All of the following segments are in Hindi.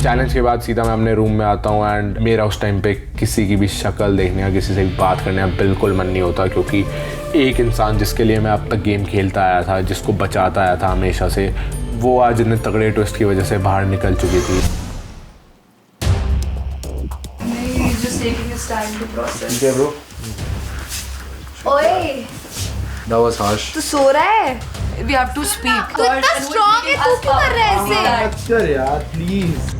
चैलेंज के बाद सीधा मैं अपने रूम में आता हूँ एंड मेरा उस टाइम पे किसी की भी शक्ल देखने या किसी से बात करने का बिल्कुल मन नहीं होता, क्योंकि एक इंसान जिसके लिए मैं अब तक गेम खेलता आया था, जिसको बचाता आया था हमेशा से, वो आज इतने तगड़े ट्विस्ट की वजह से बाहर निकल चुकी थी। ओए, That was harsh. तू सो रहा है? We have to speak. तू इतना स्ट्रॉन्ग है, तू क्यों कर रहा है ऐसे? कर यार प्लीज।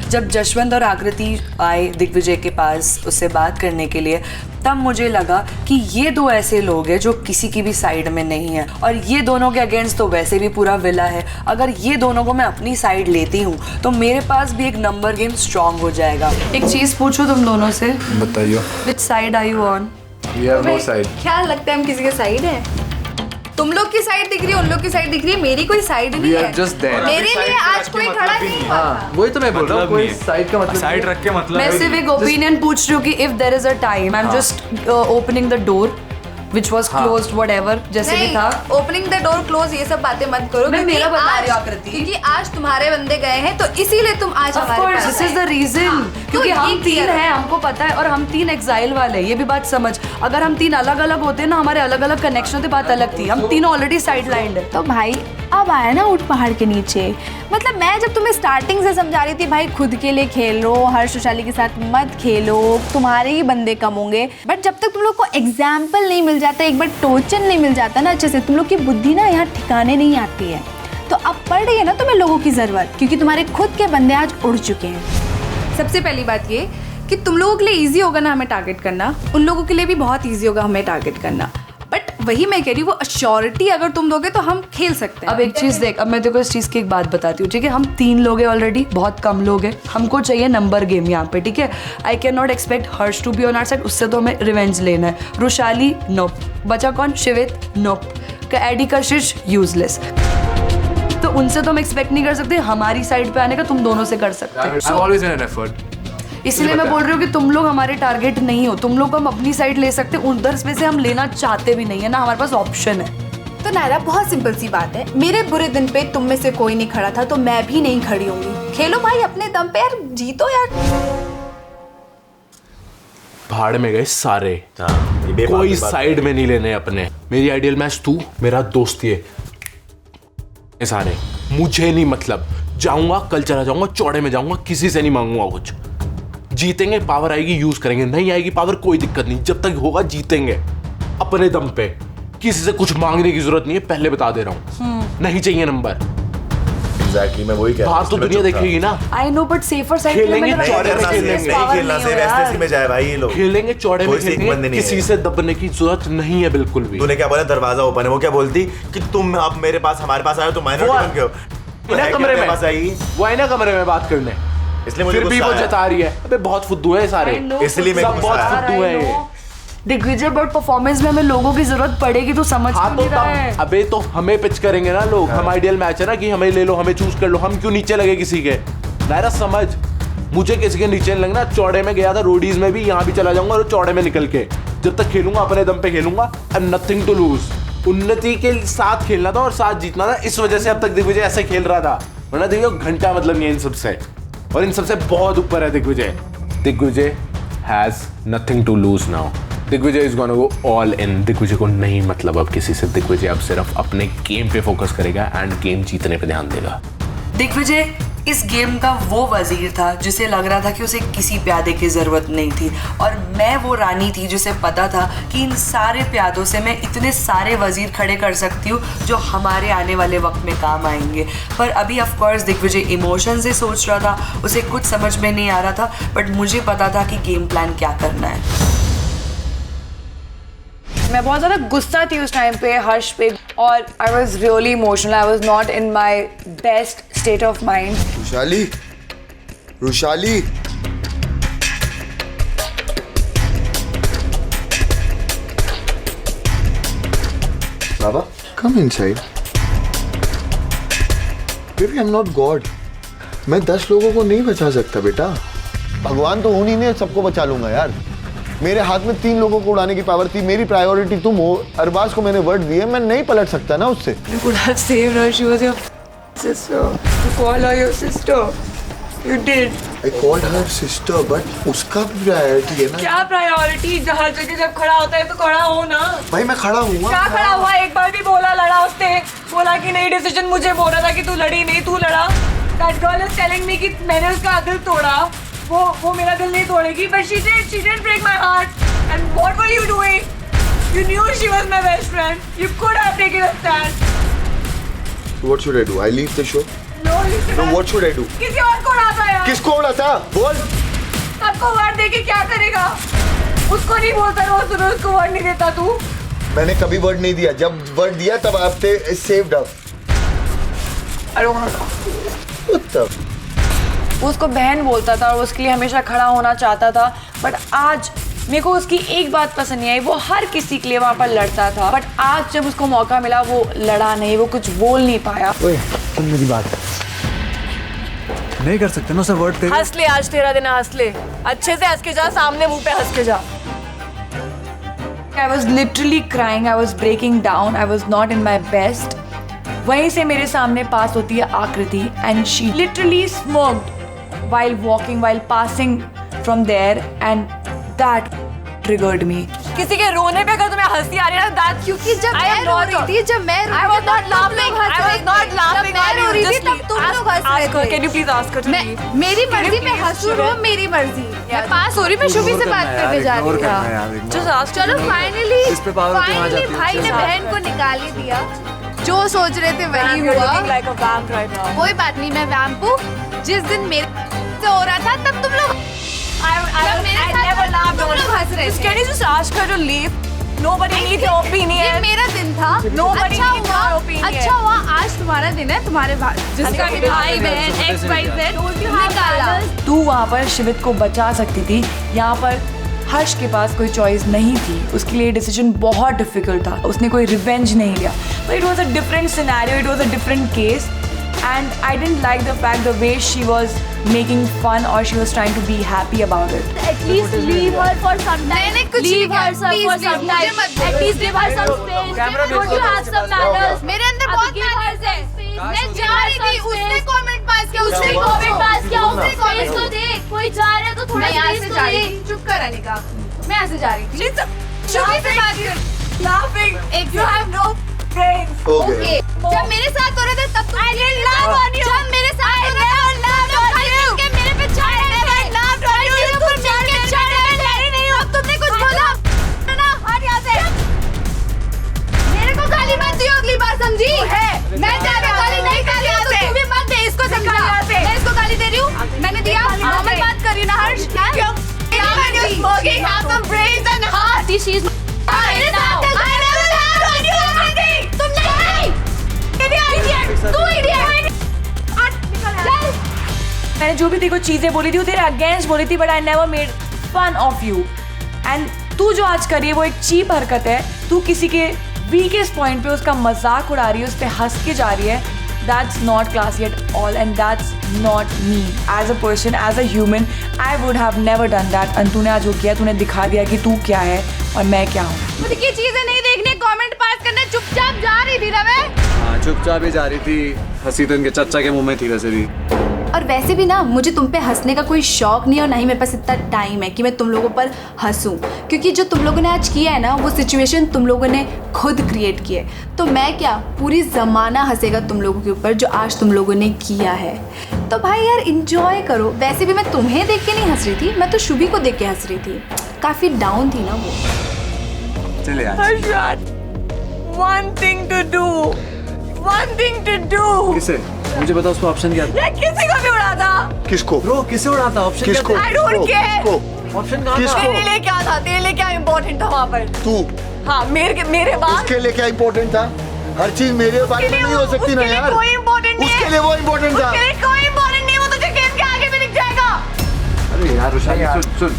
जब जशवंत और आकृति आए दिग्विजय के पास उससे बात करने के लिए, तब मुझे लगा कि ये दो ऐसे लोग हैं जो किसी की भी साइड में नहीं है, और ये दोनों के अगेंस्ट तो वैसे भी पूरा विला है। अगर ये दोनों को मैं अपनी साइड लेती हूँ तो मेरे पास भी एक नंबर गेम स्ट्रांग हो जाएगा। एक चीज पूछूं तुम दोनों से, बताइए। Which side are you on? We have no side. क्या लगता है हम किसी के साइड है? तुम लोग की साइड दिख रही है, उन लोग की साइड दिख रही है, मेरी कोई साइड नहीं We है। are just there. मेरे लिए आज कोई खड़ा नहीं हुआ था। हाँ वही तो मैं बोल रहा हूँ, कोई साइड का मतलब साइड रख के मतलब मैं सिर्फ एक ओपिनियन पूछ रही हूँ कि if there is a time, I am just opening the door which was closed, whatever, जैसे भी था। ओपनिंग द डोर क्लोज ये सब बातें मत करो। मैं क्योंकि मेरा बता आज- रही हूँ आकृति। क्योंकि आज तुम्हारे बंदे गए हैं तो इसीलिए तुम आज Of हमारे course, pass this is the reason. क्योंकि हम तीन हैं, हमको पता है, और हम तीन एग्जाइल वाले हैं, ये भी बात समझ। अगर हम तीन अलग अलग होते ना, हमारे अलग अलग कनेक्शन होते, बात अलग थी। हम तीनों ऑलरेडी साइड लाइंड है। तो भाई अब आया ना ऊट पहाड़ के नीचे। मतलब मैं जब तुम्हें स्टार्टिंग से समझा रही थी भाई खुद के लिए खेल लो, हर्ष वैशाली के साथ मत खेलो, तुम्हारे ही बंदे कम होंगे। बट जब तक तुम लोग को एग्जाम्पल नहीं मिल जाता, एक बार टोचन नहीं मिल जाता ना अच्छे से, तुम लोग की बुद्धि ना यहाँ ठिकाने नहीं आती है। तो अब पड़ रही है ना तुम्हें लोगों की ज़रूरत, क्योंकि तुम्हारे खुद के बंदे आज उड़ चुके हैं। सबसे पहली बात ये कि तुम लोगों के लिए ईजी होगा ना हमें टारगेट करना, उन लोगों के लिए भी बहुत ईजी होगा हमें टारगेट करना। बट वही मैं कह रही हूँ, वो अश्योरिटी अगर तुम दोगे तो हम खेल सकते हैं। अब एक चीज देख, अब मैं तेरे को इस चीज की एक बात बताती हूँ, ठीक है? हम तीन लोग हैं ऑलरेडी, बहुत कम लोग हैं, हमको चाहिए नंबर गेम यहाँ पे, ठीक है? I can not expect Harsh to be on our side, उससे तो हमें रिवेंज लेना है। रुशाली नोप, बचा कौन? शिवित नोप, एडी कशिश यूजलेस। तो उनसे तो हम एक्सपेक्ट नहीं कर सकते हमारी साइड पे आने का, तुम दोनों से कर सकते हो। I've always been an effort. इसलिए मैं बोल रही हूँ कि तुम लोग हमारे टारगेट नहीं हो, तुम लोग को हम अपनी साइड ले सकते हैं, उधर में से हम लेना चाहते भी नहीं है ना, हमारे पास ऑप्शन है। तो नायरा बहुत सिंपल सी बात है, मेरे बुरे दिन पे तुम में से कोई नहीं खड़ा था तो मैं भी नहीं खड़ी होंगी। खेलो भाई अपने दम पे यार, जीतो यार। भाड़ में गए सारे, कोई साइड में नहीं लेने अपने। मेरी आइडियल मैच तू, मेरा दोस्त ये सारे, मुझे नहीं मतलब। जाऊंगा कल चला जाऊंगा, चौड़े में जाऊंगा, किसी से नहीं मांगूंगा कुछ। जीतेंगे, पावर आएगी यूज करेंगे, नहीं आएगी पावर कोई दिक्कत नहीं, जब तक होगा जीतेंगे अपने दम पे। किसी से कुछ मांगने की जरूरत नहीं है, पहले बता दे रहा हूँ। नहीं चाहिए नंबर। एग्जैक्टली मैं वही कह रहा हूँ। बाहर तो दुनिया देखेगी ना। I know, but safer side खेलेंगे चौड़े में, नहीं खेलना से वैसे में जाए भाई ये लोग। खेलेंगे चौड़े में, कोई सीख बंदे खेलेंगे, नहीं किसी है। से दबने की जरूरत नहीं है बिल्कुल भी। तूने क्या बोला दरवाजा ओपन है, वो क्या बोलती कि तुम अब मेरे पास हमारे पास आए हो तो माइनॉरिटी बन गए हो। इन्हें कमरे में पास आई, वो है ना कमरे में बात करने, इसलिए मुझे फिर भी वो गुस्सा आया। जता रही है। अबे बहुत फुद्दू है सारे, इसलिए मैं सब गुस्सा बहुत आया। फुद्दू है ये। दिग्विजय, बट परफॉर्मेंस में हमें लोगों की जरूरत पड़ेगी, तो समझ हाँ क्यों तो नहीं रहा है? तब अबे तो हमें पिच करेंगे ना लोग। हम आइडियल मैच है ना कि हमें ले लो, हमें चूज कर लो, हम क्यों नीचे लगे किसी के? नायरा समझ, मुझे किसी के नीचे नहीं लगना। चौड़े में गया था रोडीज में भी, यहाँ भी चला जाऊंगा और चौड़े में निकल के जब तक खेलूंगा अपने दम पे खेलूंगा। And nothing to lose. Unnati के साथ खेलना था और साथ जीतना था, इस वजह से अब तक दिग्विजय ऐसे खेल रहा था। वरना देखिए घंटा मतलब नहीं है इन सबसे, और इन सबसे बहुत ऊपर है Digvijay. Digvijay has nothing to lose now. Digvijay is gonna go all in. Digvijay को नहीं मतलब अब किसी से। दिग्विजय अब सिर्फ अपने गेम पे फोकस करेगा एंड गेम जीतने पे ध्यान देगा। दिग्विजय इस गेम का वो वजीर था जिसे लग रहा था कि उसे किसी प्यादे की जरूरत नहीं थी, और मैं वो रानी थी जिसे पता था कि इन सारे प्यादों से मैं इतने सारे वजीर खड़े कर सकती हूँ जो हमारे आने वाले वक्त में काम आएंगे। पर अभी ऑफ कोर्स दिग्विजय इमोशन से सोच रहा था, उसे कुछ समझ में नहीं आ रहा था, बट मुझे पता था कि गेम प्लान क्या करना है। मैं बहुत ज़्यादा गुस्सा थी उस टाइम पे हर्ष पे, और I was really emotional. I was not in my best state of mind. Rushali, Rushali, Baba come inside. Baby I am not God, मैं 10 लोगों को नहीं बचा सकता बेटा। भगवान तो उन्हीं ने सबको बचा लूंगा यार। मेरे हाथ में 3 लोगों को उड़ाने की पावर थी, मेरी प्रायोरिटी तुम हो। अरबाज को मैंने वर्ड दिए, मैं नहीं पलट सकता ना उससे। You could have saved her. She was your sister. You call her your sister. You did. I called her sister, but उसका भी प्रायोरिटी है ना। क्या प्रायोरिटी? हर जगह जब खड़ा होता है तो खड़ा हो ना। भाई मैं खड़ा हूँ। क्या खड़ा हुआ? एक बार भी बोला, लड़ा उसने, बोला कि नहीं डिसीजन मुझे बोल रहा था कि तू लड़ी नहीं, तू लड़ा। That girl is telling me कि मैंने उसका दिल तोड़ा, वो मेरा दिल नहीं तोड़ेगी, but she didn't break my heart. And what were you doing? You knew she was my best friend. You could have taken a stand. What should I do? I leave the show? No, you should No, have. what should I do? किसी और को उड़ाता यार। किसको उड़ाता? बोल। सबको वर्ड देके क्या करेगा? उसको नहीं बोलता रोज रोज उसको वर्ड नहीं देता तू। मैंने कभी वर्ड नहीं दिया। जब वर्ड दिया तब आपने saved up. I don't want to talk. What the? वो उसको बहन बोलता था और उसके लिए हमेशा खड़ा होना चाहता था, बट आज मेरे को उसकी एक बात पसंद नहीं आई, वो हर किसी के लिए वहाँ पर लड़ता था, बट आज जब उसको मौका मिला वो लड़ा नहीं, वो कुछ बोल नहीं पाया। ओए सुन मेरी बात, नहीं कर सकते ना सर वर्ड तेरे। हंस ले, आज तेरा दिन है, हंस ले, अच्छे से हंस के जा, सामने मुंह पे हंस के जा। I was literally crying, I was breaking down, I was not in my best. वहीं से मेरे सामने पास होती है आकृति and she literally smoked while walking, while passing from there and that triggered me. किसी के रोने पे अगर तुम्हें हंसी आ रही है ना, that क्योंकि जब मैं रो रही थी, जब मैं रो I was not laughing, I was not laughing. जब मैं रो रही थी तब तुम लोग हंस रहे थे। Can you please ask her to leave? मेरी मर्जी में हंसू रो, मेरी मर्जी। मैं पास हो रही, मैं शुभी से बात करने जा रही थी। Just ask her चलो to leave. फाइनली इस पे पावर क्यों आ जाती है? भाई ने बहन को निकाल ही दिया। जो सोच रहे थे वही You're हुआ। looking like a vamp right now. कोई बात नहीं, मैं वैम्प हूँ। जिस दिन मेरे से हो रहा था तब तुम लोग I never laughed तुम on लोग हंस रहे it. थे। Can you just ask her to leave? Nobody needs your ये opinion. मेरा दिन था। Nobody अच्छा needs your हुआ, opinion. अच्छा हुआ आज तुम्हारा दिन है, तुम्हारे जिसका भी भाई बहन XYZ निकाला। तू वहाँ पर शिवित को बचा सकती थी, यहाँ पर हर्ष के पास कोई चॉइस नहीं थी, उसके लिए डिसीजन बहुत डिफिकल्ट था, उसने कोई रिवेंज नहीं लिया, but it was a different scenario, it was a different case and I didn't like the fact the way she was making fun or she was trying to be happy about it. At least leave her for some time. मैंने कुछ Leave नहीं her कहा, please, for some मुझे time. मत बोलो। At least give her some space. Don't you have some manners? मेरे अंदर बहुत give her manners है। some space. मैं Give जा her रही some थी, उसने space. कमेंट पास किया, उसने उसने comment pass किया, उसने उसने space तो दे। कोई जा रहा है तो थोड़ा मैं यहाँ space से तो जा दे। रही थी, चुप कर अनिका, मैं यहाँ से जा रही थी। शुभी से बात कर। Laughing. एक You have no brains. Okay, जब मेरे साथ हो रहे थे तब तुम जब मेरे साथ हो रहे थे तब भाई मिलके मेरे पे चढ़ रहे थे। तुम मिलके चढ़ रहे थे, अब तुमने कुछ बोला ना, हट यहाँ से। मेरे को गाली मत दियो अगली बार, समझी? मैं तेरे को गाली नहीं कर रही हूँ, तो तू भी मत दे इसको, समझा? मैं इसको गाली दे रही हूँ, मैंने दिया, नॉर्मल बात कर रही ना हर्ष? क्यों? Smoking, have some brains and heart. She's मेरे साथ है, I never laughed on you everything. तुम नहीं, idiot, तू idiot. चल। मैंने जो भी तेरे को चीजें बोली थी वो तेरे अगेंस्ट बोली थी, but I never made fun of you. And तू जो आज कर रही है वो एक चीप हरकत है, तू किसी के वीकेस्ट पॉइंट पे उसका मजाक उड़ा रही है, उस पर हंस के जा रही है। That's not classy at all and that's not me. As a person, as a human, I would have never done that. and तूने आज जो किया, तूने दिखा दिया कि तू क्या है और मैं क्या हूँ। मुझे ये चीजें नहीं देखने, कमेंट पास करने, चुपचाप जा रही थी ना मैं। हाँ चुपचाप ही जा रही थी, हंसी तो इनके चचा के मुंह में थी वैसे भी। और वैसे भी ना मुझे तुम पे हंसने का कोई शौक नहीं और ना ही मेरे पास इतना टाइम है कि मैं तुम लोगों पर हंसूं, क्योंकि जो तुम लोगों ने आज किया है ना वो सिचुएशन तुम लोगों ने खुद क्रिएट की है। तो मैं क्या, पूरी ज़माना हंसेगा तुम लोगों के ऊपर जो आज तुम लोगों ने किया है। तो भाई यार इंजॉय करो। वैसे भी मैं तुम्हें देख के नहीं हंस रही थी, मैं तो शुभी को देख के हंस रही थी, काफ़ी डाउन थी ना वो। चले यार। Harshad, one thing to do, one thing to do. किसे? मुझे बता उसको ऑप्शन क्या था? ये किसी को भी उड़ाता। किसको? ब्रो किसे उड़ाता? ऑप्शन क्या किसको? था? I don't care. किसको? ऑप्शन कहाँ था? किसको? तेरे लिए क्या था? तेरे लिए क्या इम्पोर्टेंट था वहाँ पर? तू। हाँ मेरे बाद उसके लिए क्या इम्पोर्टेंट था? हर चीज मेरे बारे में नहीं हो सकती ना यार। कोई इम्पोर्टेंट नहीं है। उसके लिए वो इम्पोर्टेंट था। उसके लिए कोई इम्पोर्टेंट नहीं, वो तुझे गेम के आगे भी दिख जाएगा। अरे यार रुशाली सुन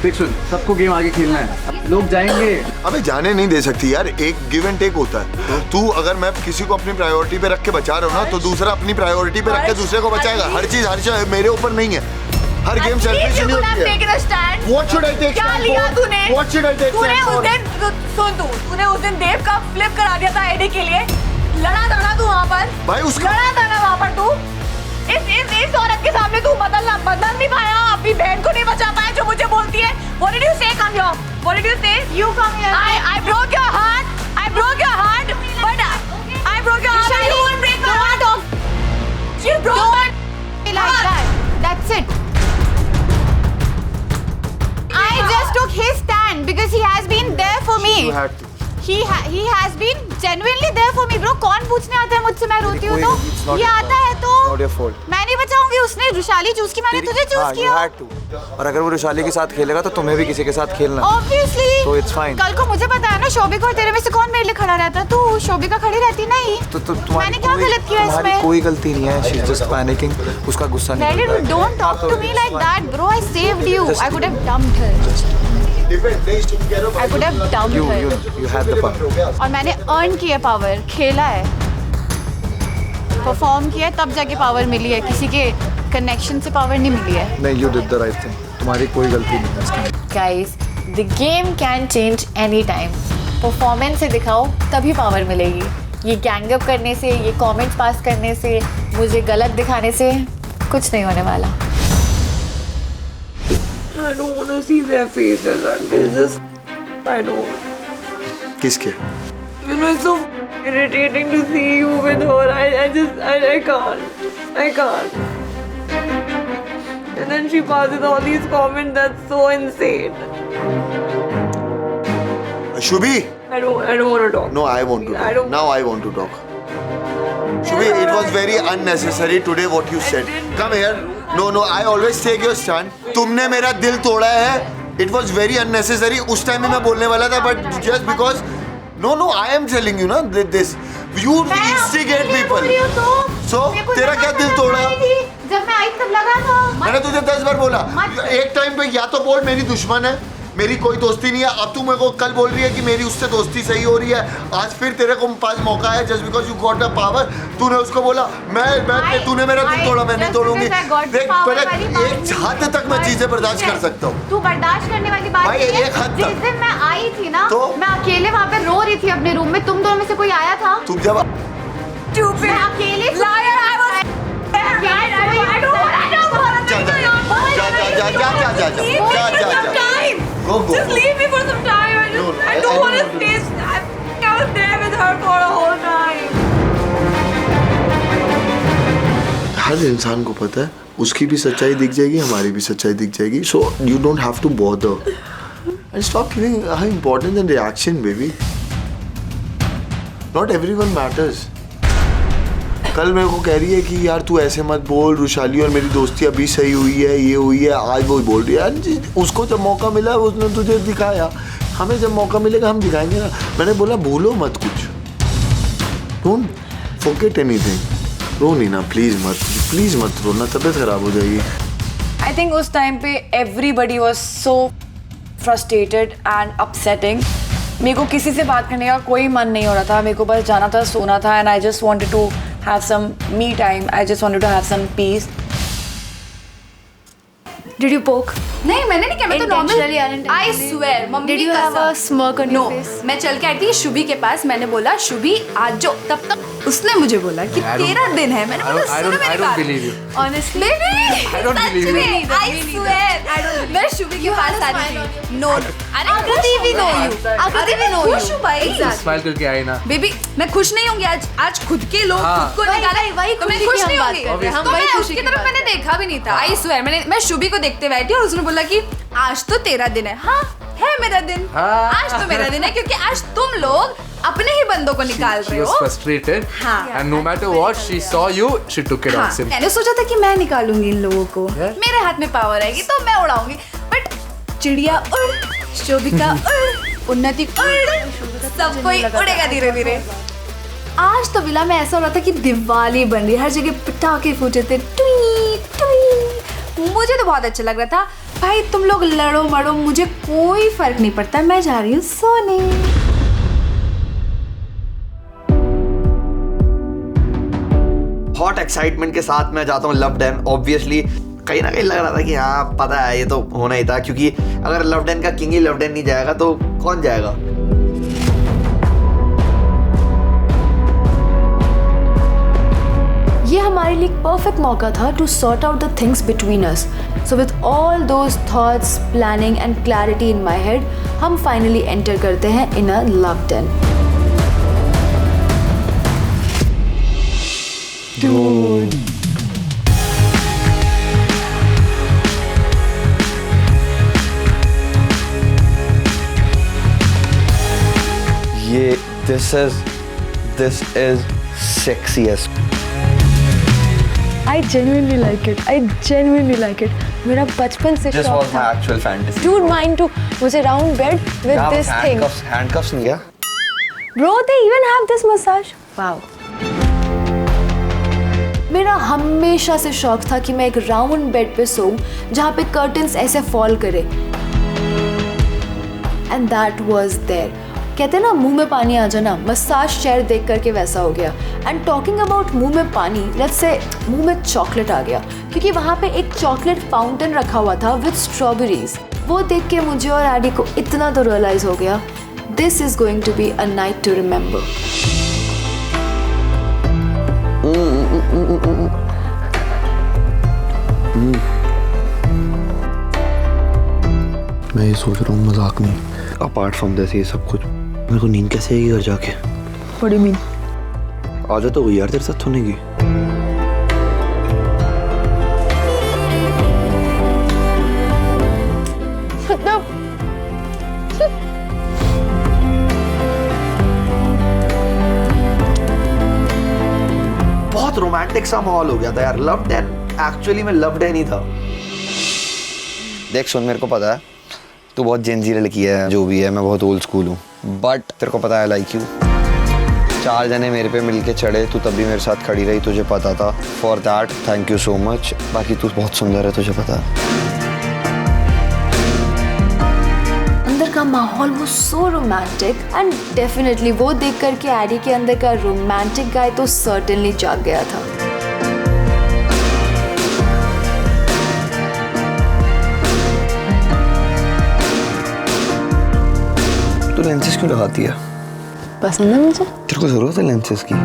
देख, सुन सबको गेम आगे खेलना है, लोग जाएंगे। अबे जाने नहीं दे सकती यार, एक गिव एंड टेक होता है। तो तू अगर मैं किसी को अपनी प्रायोरिटी पे रख के बचा रहा हूँ ना, तो दूसरा अपनी प्रायोरिटी पे रख के दूसरे को बचाएगा। हर चीज मेरे ऊपर नहीं है। हर गेम सेल्फिश नहीं होती है। What should I take क्या stand लिया for? तूने? What should I take तूने stand उस for? दिन सुन तूने उस दिन देव का फ्लिप करा दिया था आईडी के लिए, लड़ा था ना तू वहाँ पर? भाई उसका लड़ा था ना वहाँ पर तू? इस औरत के सामने तू बदल नहीं पाया, अपनी बहन को नहीं बचा पाया जो मुझे बोलती है। What did you say? Come here. What did you say? You come here. I broke your heart. I broke your heart. But I broke your heart. You won't break my heart. You broke my heart. Like that. That's it. I just took his stand because he has been there for me. You had to. He has been genuinely there for me, bro. कौन पूछने आता है मुझसे मैं रोती हूँ तो? ये आता है तो Not your fault. मैं नहीं बचाऊंगी। उसने रुशाली चूज की, मैंने तुझे चूज You किया। had to. और अगर वो रुशाली के साथ खेलेगा तो तुम्हें भी किसी के साथ खेलना है। Obviously. So it's fine. कल को मुझे पता है ना शोभिका और तेरे में से कौन मेरे लिए खड़ा रहता। तू शोभिका खड़ी रहती नहीं। तो मैंने क्या गलत किया तुम्हारी इसमें? कोई गलती नहीं है। She's just panicking. उसका गुस्सा Daddy, नहीं। don't talk to me like that, bro. I saved you. I could have dumped her. I could have dumped her. You had the power. और मैंने अर्न किया पावर, खेला है, परफॉर्म किया है, तब जाके पावर मिली है। किसी के कनेक्शन से पावर नहीं मिली है। नहीं, you did the right thing. तुम्हारी कोई गलती नहीं है इसमें। Guys, the game can change anytime. Performance से दिखाओ तभी पावर मिलेगी। ये गैंग अप करने से, ये कमेंट्स पास करने से, मुझे गलत दिखाने से कुछ नहीं होने वाला। I don't want to see their faces. I don't. किसके? You know, it's so irritating to see you with her. I can't. I can't. And then she passes all these comments. That's so insane. Shubhi? I don't want to talk. No, I want to talk. Now I want to talk. Shubhi, it was very unnecessary today what you said. Come here. No, I always take your stand. तुमने मेरा दिल तोड़ा है. It was very unnecessary. उस टाइम में मैं बोलने वाला था, but just because. No, I am telling you ना this. You instigate people. So तेरा क्या दिल तोड़ा? जब मैं आई तब लगा था। मैंने तुझे 10 बार बोला. एक टाइम पे या तो बोल मेरी दुश्मन है, मेरी कोई दोस्ती नहीं है। अब तू मेरे को कल बोल रही है कि मेरी उससे दोस्ती सही हो रही है। आज फिर तेरे को पास मौका है just because you got the power. तूने उसको बोला मैं तूने मेरा दिल तोड़ा, मैं नहीं तोड़ूंगी। देख पहले एक हद तक मैं चीजें बर्दाश्त कर सकता हूँ। तू बर्दाश्त करने वाली बात भाई, नहीं है। एक हद तक। जिस दिन मैं आई थी ना, तो? मैं अकेले वहाँ पे रो रही थी अपने रूम में। तुम दोनों में से कोई आया था? तुम जब मैं अकेले Go. Just leave me for some time. I don't want to stay. I was there with her for a whole time. हर इंसान को पता है उसकी भी सच्चाई दिख जाएगी, हमारी भी सच्चाई दिख जाएगी. So you don't have to bother and stop giving her importance and reaction, baby. Not everyone matters. कल मेरे को कह रही है कि यार तू ऐसे मत बोल, रुशाली और मेरी दोस्ती अभी सही हुई है, ये हुई है. आज वो बोल रही है यार उसको जब मौका मिला उसने तुझे दिखाया, हमें जब मौका मिलेगा हम दिखाएंगे ना. मैंने बोला भूलो मत कुछ. Don't forget anything. रो नहीं ना, प्लीज मत रो ना, तबीयत खराब हो जाएगी. I think उस टाइम पे everybody was so frustrated and upsetting. मेरे को किसी से बात करने का कोई मन नहीं हो रहा था. मेरे को बस जाना था, सोना था, and I just wanted to have some me time. I just wanted to have some peace. Did you poke? नहीं मैंने नहीं किया, मैं तो Intentionally, normal. unintentionally. I swear, mummy Did you have a smirk on your face? मैं चल के आई थी शुभी के पास, मैंने बोला शुभी आज जो, तब तक उसने मुझे बोला कि तेरा दिन है. मैंने बोला सुनो मेरी बात. believe you. Honestly, I don't believe you. I swear. मैं शुभी के पास आ रही थी. No, आकृति भी know you. आकृति भी know you. खुश हूँ भाई. स्माइल करके आई ना. बेबी मैं खुश नहीं होंगी आज खुद के लोग खुद को निकाला तो मैं खुश नहीं होंगी. तो मैं उसकी तरफ मैंने देखा भी नहीं था. आई स्वेयर मैं शुभी को देखते हुए आई थी और उसने बोला कि आज तो तेरा दिन है. हाँ है मेरा दिन. आज तो मेरा दिन है क्योंकि आज तुम लोग अपने ही बंदों को निकाल रहे हो. frustrated. हाँ. And no matter what she saw you, she took it on him. मैंने सोचा था कि मैं निकालूंगी इन लोगों को. मेरे हाथ में पावर आएगी तो मैं उड़ाऊंगी. बट चिड़िया उड़, शोभिका उड़, उन्नति उड़, सब कोई उड़ेगा धीरे धीरे. आज तो विला में ऐसा हो रहा था कि दिवाली बन रही, हर जगह पटाखे फूटे थे. टुई टुई. मुझे तो बहुत अच्छा लग रहा था. भाई तुम लोग लड़ो मड़ो, मुझे कोई फर्क नहीं पड़ता. मैं जा रही हूँ सोने. हॉट एक्साइटमेंट के साथ मैं जाता हूँ लव डैन. ऑब्वियसली कहीं ना कहीं लग रहा था कि हाँ पता है ये तो होना ही था, क्योंकि अगर लव डैन का किंग ही लव डैन नहीं जाएगा तो कौन जाएगा. ये हमारे लिए ये एक परफेक्ट मौका था to sort out the things between us. So with all those thoughts, planning and clarity in my head, हम फाइनली एंटर करते हैं in a love den. Dude. ये this is sexiest. I genuinely like it. I genuinely like it. मेरा बचपन से This शौक was my था. actual fantasy. Dude, mine too. मुझे round bed with Yeah, this thing. handcuffs नहीं क्या? Bro, they even have this massage. Wow. मेरा हमेशा से शौक था कि मैं एक राउंड बेड पे सोऊं जहाँ पे कर्टन्स ऐसे फॉल करे. And that was there. कहते ना मुंह में पानी आ जाना, मसाज चेयर देख करके वैसा हो गया. एंड टॉकिंग अबाउट मुंह में पानी, लेट्स से मुंह में चॉकलेट आ गया क्योंकि वहाँ पे एक चॉकलेट फाउंटेन रखा हुआ था विद स्ट्रॉबेरीज. वो देख के मुझे और एडी को इतना तो रियलाइज हो गया, this is going to be a night to remember. मैं ये सोच रहा हूँ मजाक नहीं, अपार्ट फ्रॉम दिस ये सब कुछ मेरे को नींद कैसे आएगी घर जाके? What do you mean? आदत हो गई यार तेरे साथ सोने की. बहुत रोमांटिक सा माहौल हो गया था यार. लव den एक्चुअली मैं लव den ही था. देख सुन, मेरे को पता है तू बहुत जेनजी लड़की है, जो भी है मैं बहुत ओल्ड स्कूल हूँ, बट तेरे को पता है लाइक यू. 4 जने मेरे पे मिलके चढ़े, तू तब भी मेरे साथ खड़ी रही, तुझे पता था. For that thank you so much. बाकी तू बहुत सुंदर है, तुझे पता है. अंदर का माहौल वो सो रोमांटिक एंड डेफिनेटली वो देख करके एडी के अंदर का रोमांटिक गाय तो सर्टेनली जाग गया था. तू लेंसेज क्यों लगाती है? पसंद है मुझे. तेरे को जरूरत है लेंसेज की?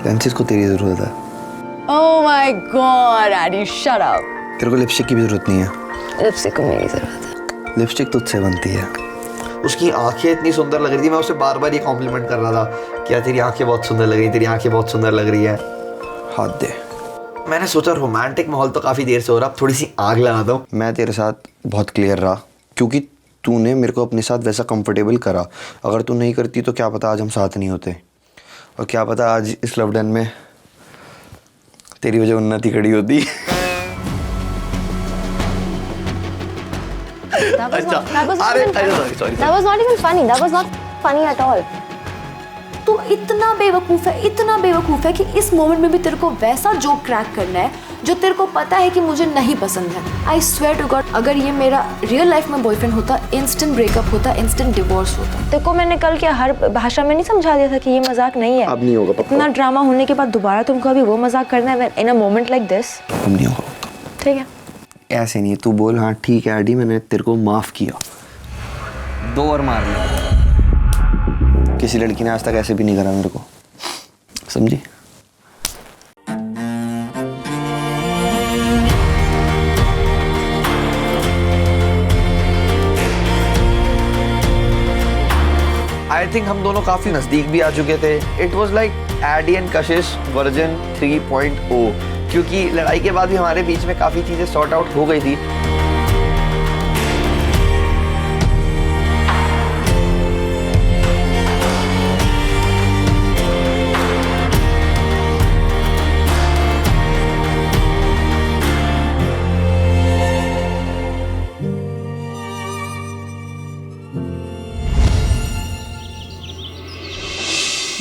लेंसेज को तेरी जरूरत है. Oh my God, Addy, shut up. तेरे को लिपस्टिक की भी जरूरत नहीं है. लिपस्टिक को मेरी जरूरत है. लिपस्टिक तुझसे बनती है. उसकी आंखें इतनी सुंदर लग रही थी, मैं उसे बार बार ये कॉम्प्लीमेंट कर रहा था कि यार तेरी आंखें बहुत सुंदर लग रही, तेरी आंखें बहुत सुंदर लग रही है. हाथ दे. मैंने सोचा रोमांटिक माहौल तो काफ़ी देर से हो रहा, अब थोड़ी सी आग लगा दो. मैं तेरे साथ बहुत क्लियर रहा क्योंकि तूने मेरे को अपने साथ वैसा कंफर्टेबल करा. अगर तू नहीं करती तो क्या पता आज हम साथ नहीं होते, और क्या पता आज इस लव den में तेरी वजह उन्नति खड़ी होती. That was not even funny. That was not funny at all. तू इतना बेवकूफ़ है कि इस मोमेंट में भी तेरे को वैसा जोक क्रैक करना है जो तेरे को पता है कि मुझे नहीं पसंद है. आई स्वेयर टू गॉड, अगर ये मेरा रियल लाइफ में बॉयफ्रेंड होता, इंस्टेंट ब्रेकअप होता, इंस्टेंट डिवोर्स होता. तेरे को मैंने कल क्या हर भाषा में नहीं समझा दिया था कि ये मजाक नहीं है. अब नहीं होगा पक्का. इतना ड्रामा होने के बाद दोबारा तुमको अभी वो मजाक करना है इन अ मोमेंट लाइक दिस? अब नहीं होगा. ठीक है, ऐसे नहीं. तू बोल हाँ ठीक है एडी, मैंने तेरे को माफ़ किया. 2 और मार लिया. किसी लड़की ने आज तक ऐसे भी नहीं करा मेरे को, समझी? आई थिंक हम दोनों काफ़ी नज़दीक भी आ चुके थे. It was like Eddie and Kashish version 3.0, क्योंकि लड़ाई के बाद भी हमारे बीच में काफ़ी चीज़ें सॉर्ट आउट हो गई थी.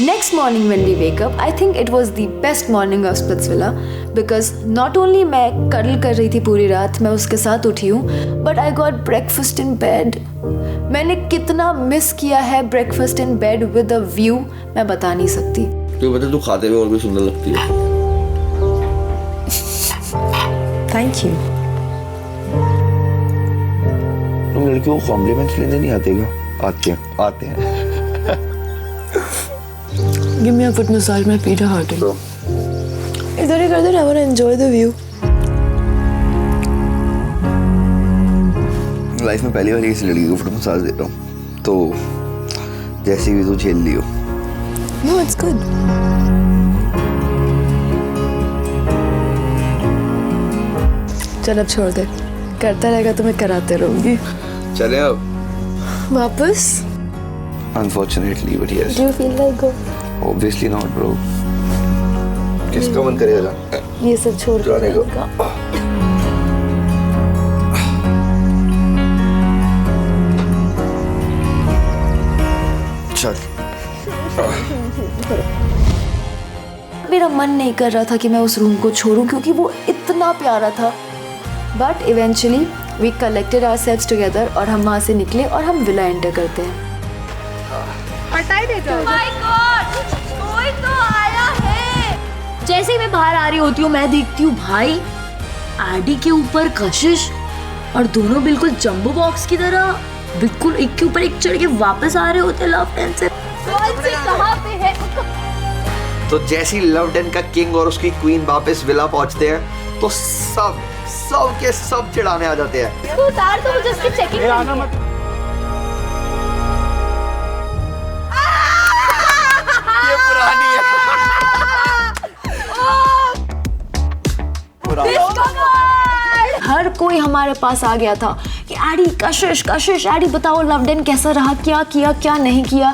Next morning when we wake up, I think it was the best morning of Splitsvilla because not only मैं कर्ल कर रही थी पूरी रात, मैं उसके साथ उठी हूँ, but I got breakfast in bed. मैंने कितना मिस किया है breakfast in bed with a view, मैं बता नहीं सकती. तो बता, तू खाते हुए और भी सुंदर लगती है. Thank you. तुम लड़कियों को कॉम्प्लीमेंट्स लेने नहीं आते क्या? आते हैं. Give me a foot massage, my feet are hurting. इधर ही कर दो, I want to enjoy the view. Life में पहली बार किसी लड़की को फुट मसाज दे रहा हूँ, तो जैसी भी तू झेल लियो। No, it's good. चल अब छोड़ दे, करता रहेगा तो मैं कराते रहूंगी। चले अब वापस? Unfortunately, but yes. Do you feel like go? Obviously not, bro. किसका मन करेगा? ये सब छोड़ जाने को। चल। मेरा मन नहीं कर रहा था कि मैं उस रूम को छोड़ूं क्योंकि वो इतना प्यारा था। But eventually we collected ourselves together और हम वहाँ से निकले और हम विला एंटर करते हैं। हटाई दे दो। माय गॉड, कोई तो आया है। जैसे ही मैं बाहर आ रही होती हूँ मैं देखती हूँ भाई आडी के ऊपर कशिश और दोनों बिल्कुल जंबो बॉक्स की तरह बिल्कुल एक के ऊपर एक चढ़ के वापस आ रहे होते लव डेन से। कहाँ पे है? तो जैसे ही लव डेन का किंग और उसकी क्वीन वापस विला पहुंचते हैं तो सब के सब चिढ़ाने आ जाते हैं। इसको उतार तो मुझे उसकी चेकिंग करनी है। ये पुरानी है। हर कोई हमारे पास आ गया था कि आडी कशिश आडी बताओ लव डेन कैसा रहा, क्या किया क्या नहीं किया।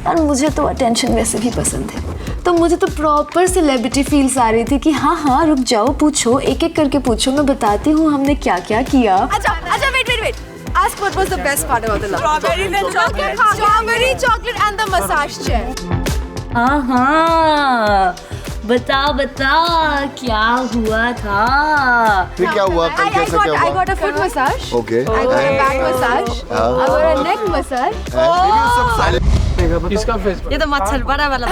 और मुझे तो अटेंशन वैसे भी पसंद है, तो मुझे तो प्रॉपर सेलिब्रिटी फील्स आ रही थी कि हाँ रुक जाओ, पूछो एक एक करके पूछो, मैं बताती हूँ हमने क्या क्या किया। अच्छा wait ask what was the best part about the love? Strawberry chocolate and the massage chair. हाँ बता क्या हुआ था? फिर क्या हुआ? कल कैसे क्या हुआ? I got a foot massage. Okay. I got a back massage. I got a neck massage. ये तो मच्छर बड़ा वाला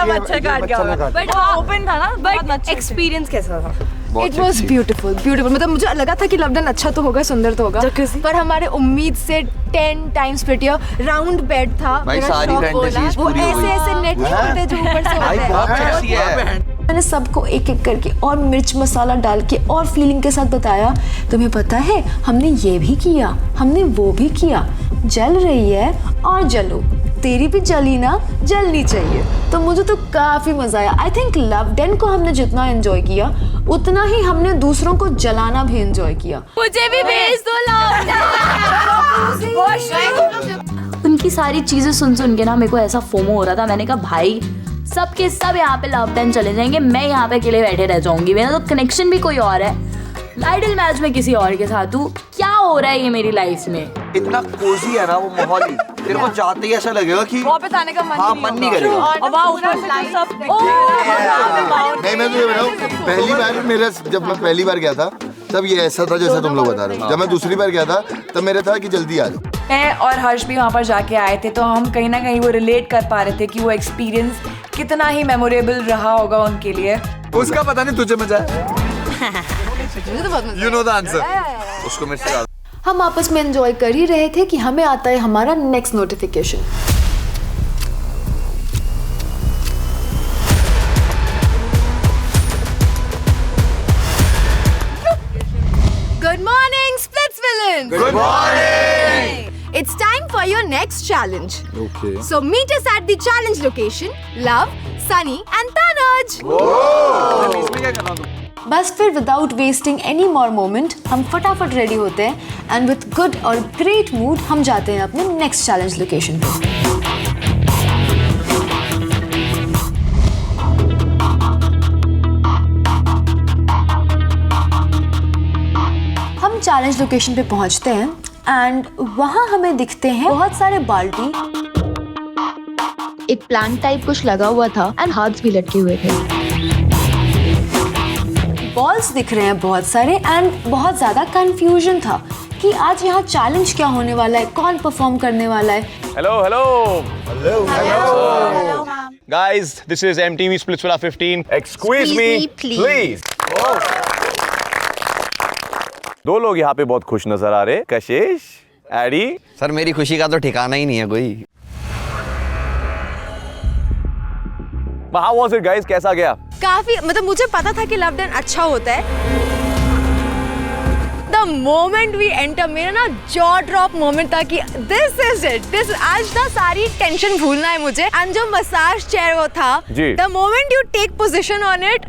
मच्छर काट गया होगा। बट ओपन था ना, बट एक्सपीरियंस कैसा था? It was beautiful. मतलब मुझे लगा था कि लव डेन अच्छा तो होगा, सुंदर तो होगा, पर हमारे उम्मीद से 10 times prettier. राउंड बेड था, भाई मेरा सारी शौक फैंटेसीज बोला, वो पूरी हो गई। ऐसे नेट नहीं होते जो ऊपर से भाई होते बहुत हैं। सेक्सी है। मैंने सबको एक एक करके और मिर्च मसाला डाल के और फीलिंग के साथ बताया, तुम्हें पता है हमने ये भी किया, हमने वो भी किया, जल रही है और जलो, तेरी भी जली ना, जलनी चाहिए। तो मुझे तो काफी मजा आया। आई थिंक लव डेन को हमने जितना एंजॉय किया उतना ही हमने दूसरों को जलाना भी एंजॉय किया। मुझे भी भेज दो उनकी सारी चीजें सुन के ना मेरे को ऐसा फोमो हो रहा था। मैंने कहा भाई सब के सब यहाँ पे लव डेन चले जाएंगे, मैं यहाँ पे अकेले बैठे रह जाऊंगी। मेरा तो कनेक्शन भी कोई और है, आइडल मैच में किसी और के साथ हूँ। क्या हो रहा है ये मेरी लाइफ में? इतना कोजी है ना वो माहौल ही, तेरे को जाते ही ऐसा लगेगा कि वापस आने का मन नहीं करेगा। और वहाँ ऊपर से सब नहीं, मैं तुझे बताऊं, पहली बार मेरा जब मैं पहली बार गया था तब ये ऐसा था जैसा तुम लोग बता रहे हो। जब मैं दूसरी बार गया था तब मेरा था कि जल्दी आ जाओ। मैं और हर्ष भी वहाँ पर जाके आए थे, तो हम कहीं ना कहीं वो रिलेट कर पा रहे थे कि वो एक्सपीरियंस कितना ही मेमोरेबल रहा होगा उनके लिए। उसका पता नहीं, तुझे मजा है। You know the answer. उसको मेरे से हम आपस में एंजॉय कर ही रहे थे कि हमें आता है हमारा next notification. Good morning, Splitsvillains. Good morning. It's time for your next challenge. Okay. So meet us at the challenge location. Love, Sunny and Tanaj. बस फिर without wasting any more moment हम फटाफट रेडी होते हैं एंड विथ गुड और ग्रेट मूड हम जाते हैं अपने नेक्स्ट चैलेंज लोकेशन पे। हम चैलेंज लोकेशन पे पहुंचते हैं एंड वहां हमें दिखते हैं बहुत सारे बाल्टी, एक प्लांट टाइप कुछ लगा हुआ था एंड हार्ट्स भी लटके हुए थे। बॉल्स दिख रहे हैं बहुत सारे एंड बहुत ज्यादा कंफ्यूजन था कि आज यहाँ चैलेंज क्या होने वाला है, कौन परफॉर्म करने वाला है। Hello. Guys, this is MTV Splitsvilla 15. Excuse me, please. दो लोग यहाँ पे बहुत खुश नजर आ रहे, कशिश, एडी। सर मेरी खुशी का तो ठिकाना ही नहीं है कोई। How was it, guys? कैसा गया? काफी मतलब मुझे पता था कि लव डन अच्छा होता है। द मोमेंट वी एंटर, मेरा ना जॉ ड्रॉप मोमेंट था कि दिस इज इट, दिस आज ना सारी टेंशन भूलना है मुझे। एंड जो मसाज चेयर वो था, the moment you take position on it,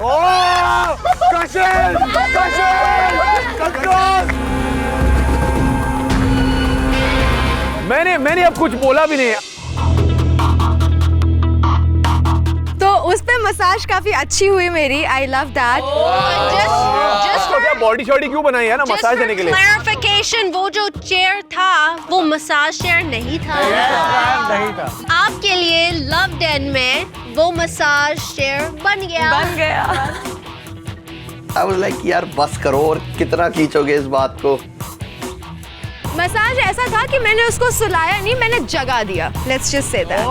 मैंने अब कुछ बोला भी नहीं। तो उस पे मसाज काफी अच्छी हुई मेरी। I love that. तो क्या बॉडी शॉडी क्यों बनाई है ना मसाज देने के लिए? क्लैरिफिकेशन, वो जो चेयर था वो मसाज चेयर नहीं था। नहीं था। आपके लिए लव डन में वो मसाज चेयर बन गया। I was like यार बस करो, और कितना खींचोगे इस बात को। मसाज ऐसा था कि मैंने उसको सुलाया नहीं, मैंने जगा दिया। Let's just say that.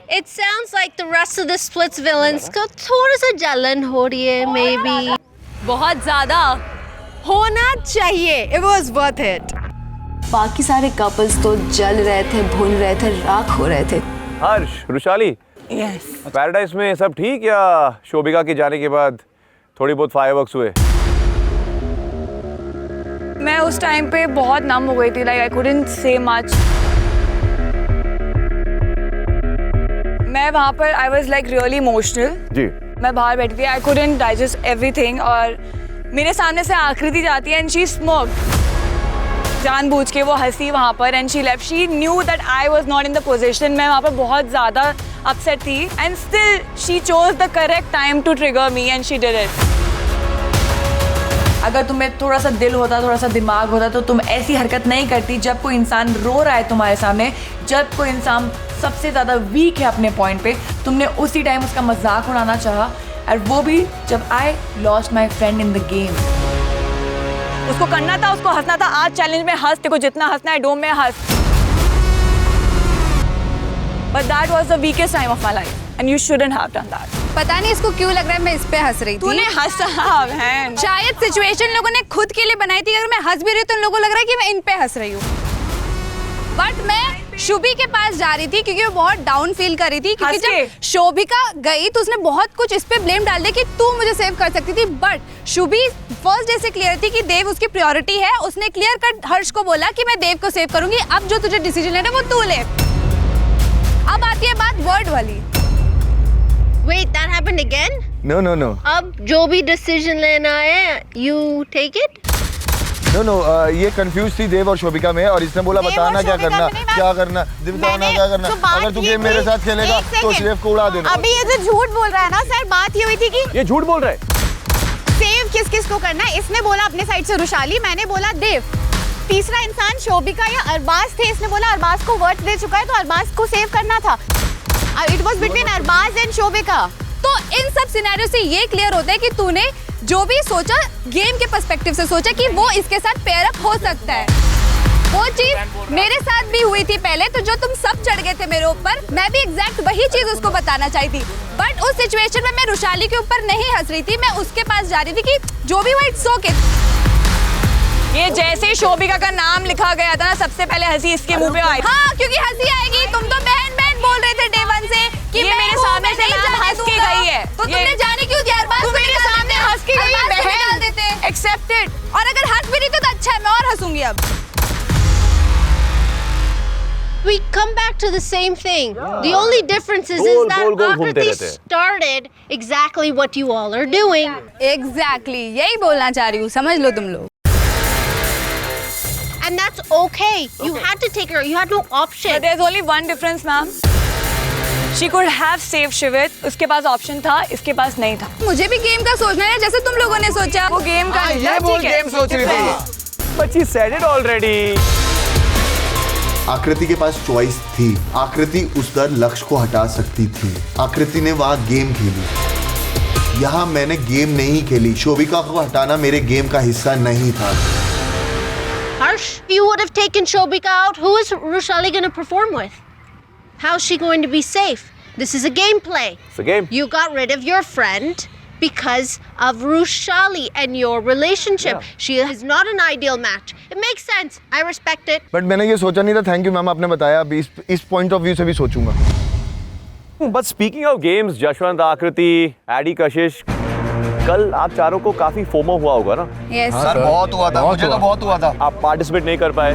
It sounds like the rest of the splits villains को थोड़ा सा जलन हो रही है, maybe. बहुत ज्यादा होना चाहिए। It was worth it. बाकी सारे कपल्स तो जल रहे थे, भून रहे थे, राख हो रहे थे। हर्ष, रुशाली, पैराडाइज में सब ठीक या शोभिका के जाने के बाद थोड़ी बहुत फायरवर्क्स हुए? मैं उस टाइम पे बहुत नम हो गई थी, like I couldn't say much. मैं वहाँ पर I was like really emotional. जी। मैं बाहर बैठी थी, आई कुडंट डाइजेस्ट एवरीथिंग, और मेरे सामने से आकृति जाती है एंड शी स्मोक्ड। जानबूझ के वो हंसी वहाँ पर and she left. She knew that I was not in the position. मैं वहाँ पर बहुत ज़्यादा अपसेट थी and still she chose the correct time to trigger me and she did it. अगर तुम्हें थोड़ा सा दिल होता, थोड़ा सा दिमाग होता, तो तुम ऐसी हरकत नहीं करती। जब कोई इंसान रो रहा है तुम्हारे सामने, जब कोई इंसान सबसे ज़्यादा वीक है अपने पॉइंट पे, तुमने उसी टाइम उसका मजाक उड़ाना चाहा, और वो भी जब I lost my friend in the game. उसको करना था, उसको हंसना था। आज चैलेंज में हंस, देखो जितना हंसना है डोम में हंस। But that was the weakest time of my life, and you shouldn't have done that. पता नहीं इसको क्यों लग रहा है मैं इस पे हंस रही थी। तूने हंसा है। शायद सिचुएशन लोगों ने खुद के लिए बनाई थी। अगर मैं हंस भी रही हूँ तो उन लोगों को लग रहा है कि मैं इन पे हंस रही हूँ। बट मैं शुभी के पास जा रही थी क्योंकि वो बहुत डाउन फील कर रही थी, क्योंकि जब शोभिका गई तो उसने बहुत कुछ इस पे ब्लेम डाल दिया कि तू मुझे सेव कर सकती थी। बट शुभी फर्स्ट डे से क्लियर थी कि देव उसकी प्रायोरिटी है। उसने क्लियर कट हर्ष को बोला कि मैं देव को सेव करूंगी, अब जो तुझे डिसीजन लेना है वो तू ले। अब आती है बात वर्ड वाली। Wait, that happened again? No, no, no. अब जो भी डिसीजन लेना है, you take it? No, no, ये कंफ्यूज थी देव और शोभिका में, और इसने बोला बताना क्या करना, क्या करना, बताना क्या करना। अगर तू गेम मेरे साथ खेलेगा तो शेफ को उड़ा देना। अभी ये जो झूठ बोल रहा है ना सर, बात ये हुई थी कि ये झूठ बोल रहा है। सेव किस किस को करना है, इसने बोला अपने साइड से रुशाली, मैंने बोला देव। तीसरा इंसान शोभिका या अरबाज थे, इसने बोला अरबाज को वर्ड दे चुका है तो अरबाज को सेव करना था। It was between Arbaz and Shobhika. तो इन सब सिनेरियो से ये क्लियर होता है कि तूने जो भी सोचा गेम के पर्सपेक्टिव से सोचा कि वो इसके साथ पेयर अप हो सकता है। वो चीज मेरे साथ भी हुई थी पहले, तो जो तुम सब चढ़ गए थे मेरे ऊपर, मैं भी एग्जैक्ट वही चीज उसको बताना चाही थी। बट उस सिचुएशन में मैं रुशाली के ऊपर नहीं हंस रही थी, मैं उसके पास जा रही थी कि जो भी वो इट्स ओके। ये जैसे ही शोभिका का नाम लिखा गया था ना, सबसे पहले हंसी इसके मुंह पे आई। हाँ, क्योंकि हंसी आएगी। तुम तो बहन बहन बोल रहे थे डे वन से कि ये मेरे सामने से नाम हंस के गई है। तो तुमने जाने क्यों दिया? तू मेरे सामने हंस के गई है बहन। एक्सेप्टेड। और अगर हंस भी रही तो अच्छा है, मैं और हंसूंगी अब। We come back to the same thing. The only difference is that Akriti started exactly what you all are doing. Exactly, यही बोलना चाह रही हूँ, समझ लो तुम लोग। And that's okay. You had to take her. You had no option. But there's only one difference, ma'am. She could have saved Shivit. उसके पास ऑप्शन था, इसके पास नहीं था। मुझे भी गेम का सोचना है जैसे तुम लोगों ने सोचा। वो गेम का ये बोल गेम सोच रही थी। But she said it already. आकृति के पास चॉइस थी। आकृति उस दर लक्ष्य को हटा सकती थी। आकृति ने वहां गेम खेली। यहाँ मैंने गेम नहीं खेली। शोभिका को हटाना मेरे गेम का हिस्सा नहीं था। Harsh, you would have taken Shobhika out. Who is Rushali going to perform with? How is she going to be safe? This is a gameplay. It's a game. You got rid of your friend because of Rushali and your relationship. Yeah. She is not an ideal match. It makes sense. I respect it. But मैंने ये सोचा नहीं था। थैंक यू मैम, आपने बताया। अभी इस पॉइंट ऑफ व्यू से भी सोचूंगा। But speaking of games, Jashwant, आकृति, एडी, कशिश, कल आप चारों को काफी फोमो हुआ होगा ना? यस सर बहुत हुआ था, मुझे तो बहुत हुआ था। आप पार्टिसिपेट नहीं कर पाए,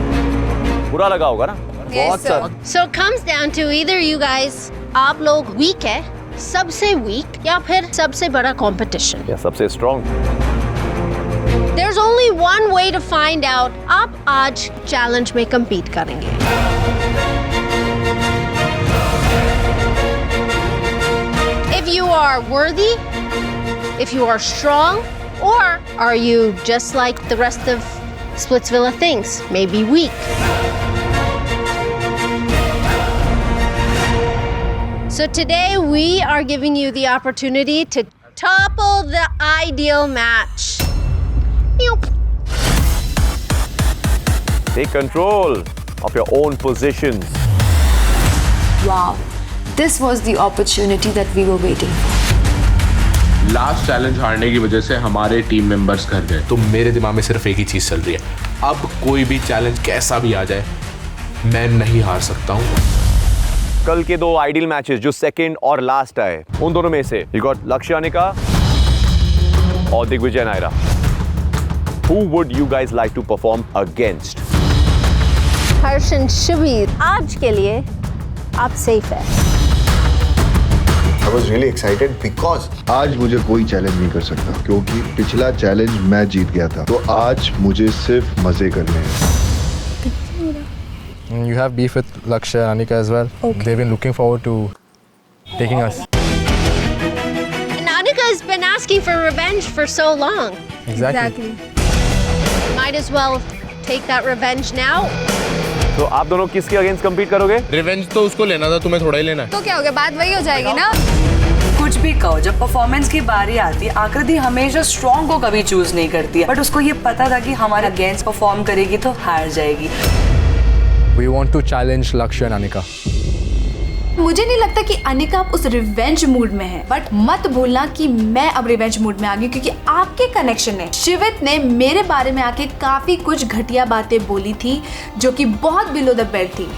बुरा लगा होगा ना? बहुत sir. So it comes down to either you guys, आप लोग weak है, सबसे weak, या फिर सबसे बड़ा competition. या सबसे strong? There's only one way to find out. आप आज challenge में compete करेंगे. If you are worthy, if you are strong, or are you just like the rest of Splitsvilla thinks, maybe weak? So today we are giving you the opportunity to topple the ideal match. Take control of your own positions. Wow, this was the opportunity that we were waiting for. Last challenge हारने की वजह से हमारे टीम मेंबर्स घर गए, तो मेरे दिमाग में सिर्फ एक ही चीज चल रही है, अब कोई भी चैलेंज कैसा भी आ जाए मैं नहीं हार सकता हूँ। कल के दो आइडियल मैचेस जो सेकंड और लास्ट आए, उन दोनों में से यू गॉट लक्ष्य अनिका और Digvijay Nayera. Who would you guys like to perform against? Harsh and Shubhi, आज के लिए आप सेफ है। I was really excited because आज मुझे कोई चैलेंज नहीं कर सकता क्योंकि पिछला चैलेंज मैं जीत गया था, तो आज मुझे सिर्फ मजे करने हैं। You have beef with Lakshya and Anika as well. Okay. They've been looking forward to taking us. And Anika has been asking for revenge for so long. Exactly. Might as well take that revenge now. तो आप दोनों किसके अगेंस्ट compete करोगे? रिवेंज तो उसको लेना था, तुम्हें थोड़ा ही लेना है। तो क्या हो गया, बात वही हो जाएगी ना? कुछ भी कहो, जब परफॉर्मेंस की बारी आती है, आकृति हमेशा स्ट्रॉन्ग को कभी चूज नहीं करती है, बट उसको ये पता था कि हमारे अगेंस्ट परफॉर्म करेगी तो हार जाएगी। We want to challenge Lakshya and Anika. मुझे नहीं लगता कि अनिका आप उस रिवेंज मूड में है, बट मत भूलना कि मैं अब रिवेंज मूड में आ गई, क्योंकि आपके कनेक्शन ने, शिवित ने मेरे बारे में आके काफी कुछ घटिया बातें बोली थी जो कि बहुत बिलो द बेल्ट थी।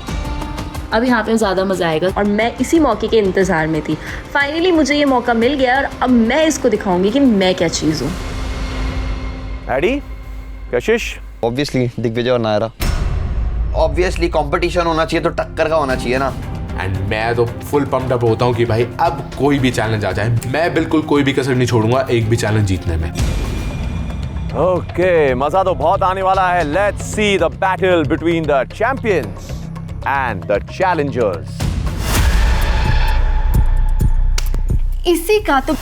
अब यहाँ पे ज़्यादा मज़ा आएगा और मैं इसी मौके के इंतज़ार में थी। फाइनली मुझे ये मौका मिल गया और अब मैं इसको दिखाऊंगी कि मैं क्या चीज़ हूँ। एडी, कशिश, ऑब्वियसली दिग्विजय और नायरा। ऑब्वियसली कंपटीशन होना चाहिए तो टक्कर का होना चाहिए ना। एंड मैं तो फुल पम्प्ड अप होता हूँ कि भाई अब कोई भी चैलेंज आ जाए, मैं बिल्कुल कोई भी कसर नहीं छोड़ूंगा एक भी चैलेंज जीतने में। ओके, मजा तो बहुत आने वाला है। Let's see the battle between the champions and the Challengers. इसी का तो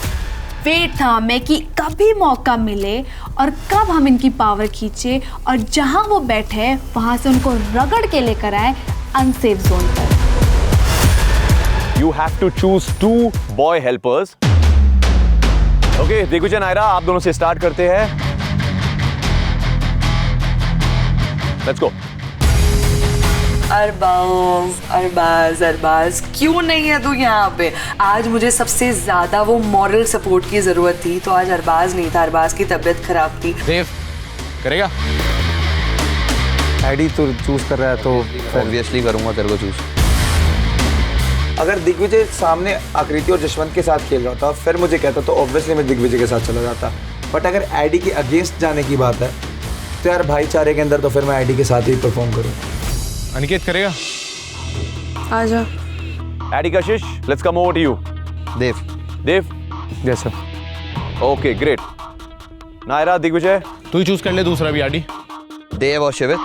वेट था हमें कि कभी मौका मिले और कब हम इनकी पावर खींचे और जहां वो बैठे वहां से उनको रगड़ के लेकर आए अनसेफ जोन पर। You have to choose 2 boy helpers. Okay, Digvijay Nayera, आप दोनों से स्टार्ट करते हैं। Let's go. अरबाज क्यों नहीं है तू यहाँ पे? आज मुझे सबसे ज्यादा वो मॉरल सपोर्ट की जरूरत थी, तो आज अरबाज नहीं था, अरबाज की तबीयत खराब थी। देव करेगा? एडी तो चूज कर रहा है तो ऑब्वियसली करूंगा तेरे को चूज। अगर दिग्विजय सामने आकृति और जशवंत के साथ खेल रहा था फिर मुझे कहता तो ऑब्वियसली मैं दिग्विजय के साथ चला जाता, बट अगर एडी के अगेंस्ट जाने की बात है तो यार भाईचारे के अंदर तो फिर मैं एडी के साथ ही परफॉर्म करूँ। अनिकेत करेगा? आजा। Eddie, Kashish, let's come over to you. Dev, yes sir. Okay, great. Nayera, Digvijay, तू ही चूज कर ले दूसरा भी। आडी, देव और Shivit.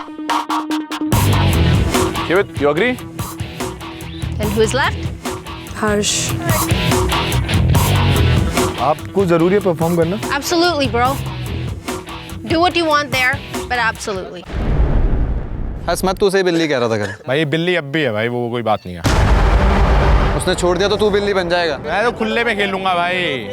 Shivit, you agree? And who is left? Harsh. आपको जरूरी है परफॉर्म करना? Absolutely, bro. Do what you want there, but absolutely. हसमत तू से बिल्ली कह रहा था कर। भाई बिल्ली अब भी है भाई, वो कोई बात नहीं है। उसने छोड़ दिया तो तू बिल्ली बन जाएगा। मैं तो खुले में खेलूंगा भाई।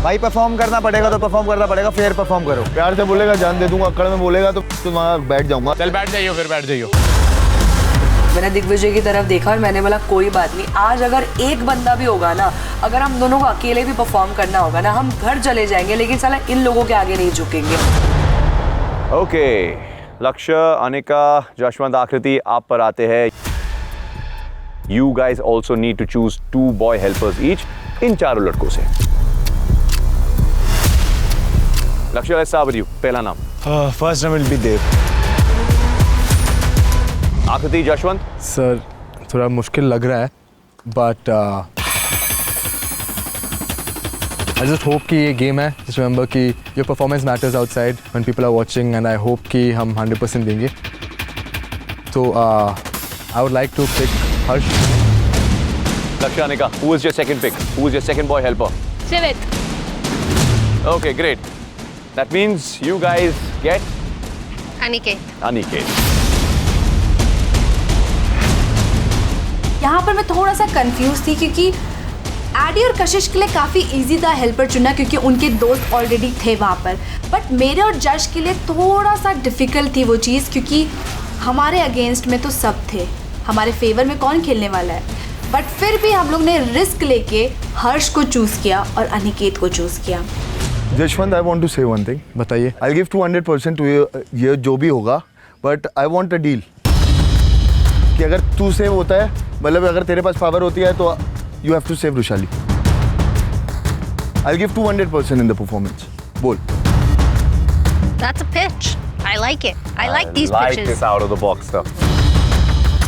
भाई परफॉर्म करना पड़ेगा तो परफॉर्म करना पड़ेगा, फेयर परफॉर्म करो। प्यार से बोलेगा जान दे दूंगा, अकड़ में बोलेगा तो तुम बैठ जाऊंगा। चल बैठ जाइयो, फिर बैठ जाइयो। मैंने दिग्विजय की तरफ देखा और मैंने बोला कोई बात नहीं, आज अगर एक बंदा भी होगा ना, अगर हम दोनों को अकेले भी परफॉर्म करना होगा ना, हम घर चले जाएंगे, लेकिन साला इन लोगों के आगे नहीं झुकेंगे। ओके, लक्ष्य, अनिका, जशवंत, आकृति, आप पर आते हैं। You guys also need to choose 2 boy helpers each इन चारों लड़कों से. लक्ष्य, let's start with you. पहला नाम. First name will be Dev. आकृति, जशवंत. सर थोड़ा मुश्किल लग रहा है बट I just hope कि ये गेम है. Just remember कि your performance matters outside when people are watching and I hope कि हम 100% देंगे. So I would like to pick Harsh. Lakshya, Anika, who is your second pick? Who is your second boy helper? Sivit. Okay, great. That means you guys get Aniket. Aniket. यहाँ पर मैं थोड़ा सा कंफ्यूज थी क्योंकि एडी और कशिश के लिए काफ़ी इजी था हेल्पर चुनना क्योंकि उनके दोस्त ऑलरेडी थे वहाँ पर. बट मेरे और जश के लिए थोड़ा सा डिफ़िकल्ट थी वो चीज़ क्योंकि हमारे अगेंस्ट में तो सब थे. हमारे फेवर में कौन खेलने वाला है. बट फिर भी हम लोग ने रिस्क लेके हर्ष को चूज़ किया और अनिकेत को चूज़ किया. जशवंत, आई वांट टू से वन थिंग. बताइए. आई गिव 200% टू ये जो भी होगा but I want a deal कि अगर तू सेव होता है मतलब अगर तेरे पास पावर होती है तो you have to save Vrishali. I give 200% in the performance. बोल. That's a pitch. I like it. I like these like pitches. this out of the box stuff.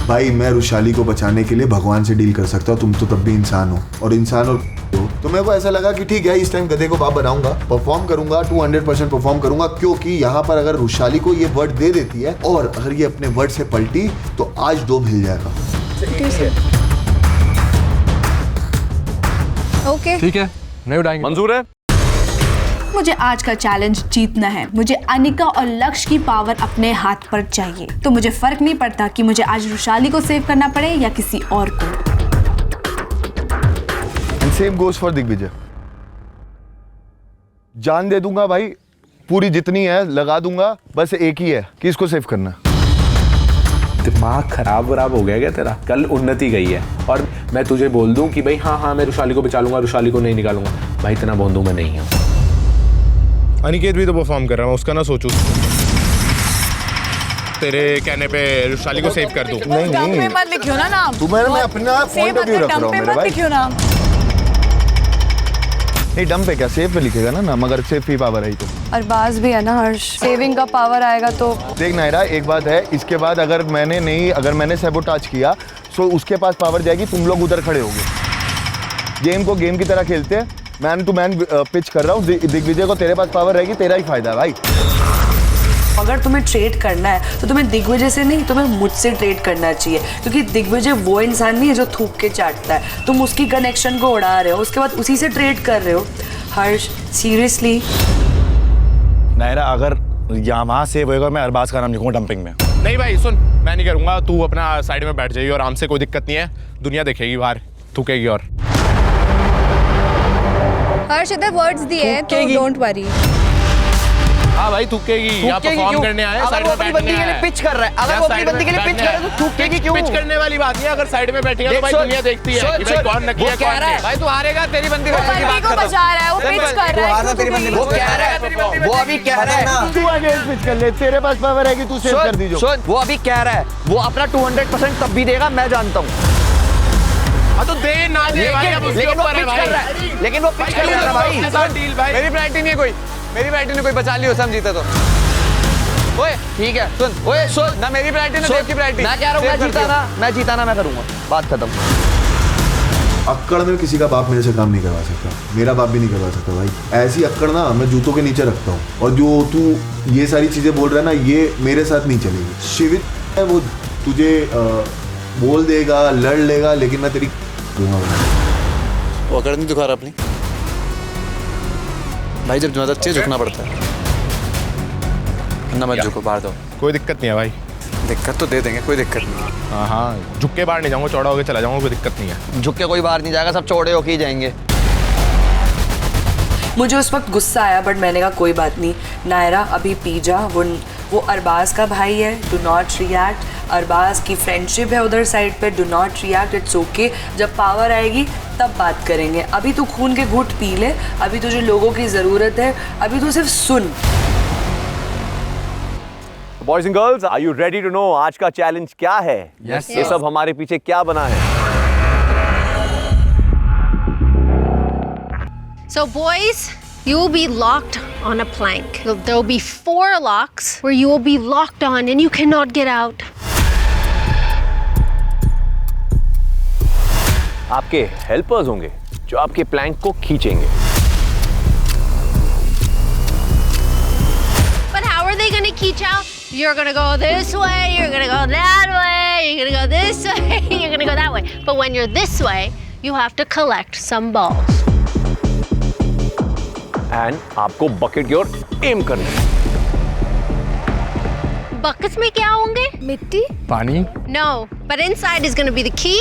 भाई मैं रुशाली को बचाने के लिए भगवान से डील कर सकता हूँ. तुम तो तब भी इंसान हो और इंसान हो तो मेरे को ऐसा लगा कि ठीक है इस टाइम गधे को बाप बनाऊंगा, परफॉर्म करूंगा, 200% परफॉर्म करूंगा क्योंकि यहाँ पर अगर रुशाली को ये वर्ड दे देती है और अगर ये अपने वर्ड से पलटी तो आज 2 मिल जाएगा. ओके ठीक है, नहीं उड़ाएंगे. मंजूर है. मुझे आज का चैलेंज जीतना है. मुझे अनिका और लक्ष्य की पावर अपने हाथ पर चाहिए. तो मुझे फर्क नहीं पड़ता कि मुझे आज रुशाली को सेव करना पड़े या किसी और को. And same goes for Digvijay. जान दे दूंगा भाई, पूरी जितनी है लगा दूंगा. बस एक ही है कि इसको सेव करना. दिमाग खराब हो गया क्या तेरा? कल उन्नति गई है और मैं तुझे बोल दूं कि भाई हाँ मैं रुशाली को बचा लूंगा, रुशाली को नहीं निकालूंगा. भाई इतना बोंदू मैं नहीं हूँ. अनिकेत भी तो परफॉर्म कर रहा है, उसका ना सोचूं. तेरे कहने पे रुशाली को सेव कर दूं. नहीं डंप पे मत लिखियो ना नाम. तुम्हें मैं अपना पॉइंट ऑफ व्यू रख रहा हूँ मेरे भाई. लिखियो नाम. नहीं डंप पे क्या सेव पे लिखेगा ना नाम अगर सेव की पावर आई तो. अरबाज भी है ना हर्ष. सेविंग का पावर आएगा तो देख नायरा एक बात है, इसके बाद अगर मैंने सैबोटाज किया तो उसके पास पावर जाएगी, तुम लोग उधर खड़े होगे. गेम को गेम की तरह खेलते हैं. मैन टू मैन पिच कर रहा हूँ. दिग्विजय को तेरे पास पावर रहेगी, तेरा ही फायदा है भाई. अगर तुम्हें ट्रेड करना है तो तुम्हें दिग्विजय से नहीं, तुम्हें मुझसे ट्रेड करना चाहिए क्योंकि दिग्विजय वो इंसान नहीं है जो थूक के चाटता है. तुम उसकी कनेक्शन को उड़ा रहे हो, उसके बाद उसी से ट्रेड कर रहे हो. हर्ष सीरियसली. नायरा अगर यहाँ वहाँ सेव होएगा मैं अरबाज का नाम लिखूंगा डंपिंग में. नहीं भाई सुन, मैं नहीं करूंगा. तू अपना साइड में बैठ जाइए और आराम से, कोई दिक्कत नहीं है. दुनिया देखेगी बाहर, थूकेगी. और हर्ष इधर वर्ड्स दिए हैं तो डोंट वरी. हाँ भाई थूकेगी. यहाँ परफॉर्म करने आए, साइड में बैठने आए. पिच कर रहा है. अगर वो अपनी बंदी के लिए पिच कर रहा है तो थूकेगी क्यों? पिच करने वाली बात नहीं है. अगर साइड में बैठेगा तो भाई दुनिया देखती है कि भाई कौन नकली है कौन नहीं. भाई तू हारेगा, तेरी बंदी को बचा रहा है. वो पिच कर रहा है. वो कह रहा है, वो अभी कह रहा है तू आगे पिच कर ले, तेरे पास पावर रहेगी, तू सेव कर दीजिए. सुन, वो अभी कह रहा है वो अपना 200% तब भी देगा, मैं जानता हूँ. हाँ तो दे ना दे भाई, अब उसके ऊपर है भाई. लेकिन वो पिच कर रहा है भाई. मेरी प्रायोरिटी नहीं है कोई. मेरी प्रायोरिटी नहीं कोई बचा लियो हम जीते तो. ओए ठीक है सुन. ओए सुन ना, मेरी प्रायोरिटी ना देव की प्रायोरिटी. मैं कह रहा हूँ मैं जीता ना मैं करूँगा. बात खत्म. अक्कड़ में किसी का बाप मेरे से काम नहीं करवा सकता. मेरा बाप भी नहीं करवा सकता भाई. ऐसी अक्कड़ ना मैं जूतों के नीचे रखता हूँ. और जो तू ये सारी चीजें बोल रहा है ना, ये मेरे साथ नहीं चलेगी. शिवित है वो, तुझे बोल देगा, लड़ लेगा, लेकिन मैं तेरी वो अकड़ नहीं दिखा रहा अपनी. भाई जब ज्यादा अच्छे झुकना पड़ता है ना, मत झुको, बाहर दो. कोई दिक्कत नहीं है भाई. दिक्कत तो दे देंगे, कोई दिक्कत नहीं. हाँ झुक के बाहर नहीं जाऊंगा, चौड़ा होकर चला जाऊंगा, कोई दिक्कत नहीं है. झुक के कोई बाहर नहीं जाएगा, सब चौड़े होके ही जाएंगे. मुझे उस वक्त गुस्सा आया बट मैंने कहा कोई बात नहीं. नायरा अभी पी जा. वो अरबाज का भाई है, डू नॉट रिएक्ट. अरबाज की फ्रेंडशिप है उधर साइड पे, do not react. It's okay. जब पावर आएगी तब बात करेंगे. अभी तू खून के घूंट पी ले. अभी तुझे लोगों की ज़रूरत है. अभी तू सिर्फ सुन. Boys and girls, are you ready to know आज का चैलेंज क्या है? Yes, ये सब हमारे पीछे क्या बना है? So boys, you will be locked on a plank. There will be 4 locks where you will be locked on and you cannot get out. आपके हेल्पर्स होंगे जो आपके प्लैंक को खींचेंगे. But how are they going to keep out? You're going to go this way, you're going to go that way, you're going to go this way, you're going to go that way. But when you're this way, you have to collect some balls. And आपको बकेट की ओर एम करना है. Buckets में क्या होंगे? मिट्टी? पानी? No, but inside is going to be the key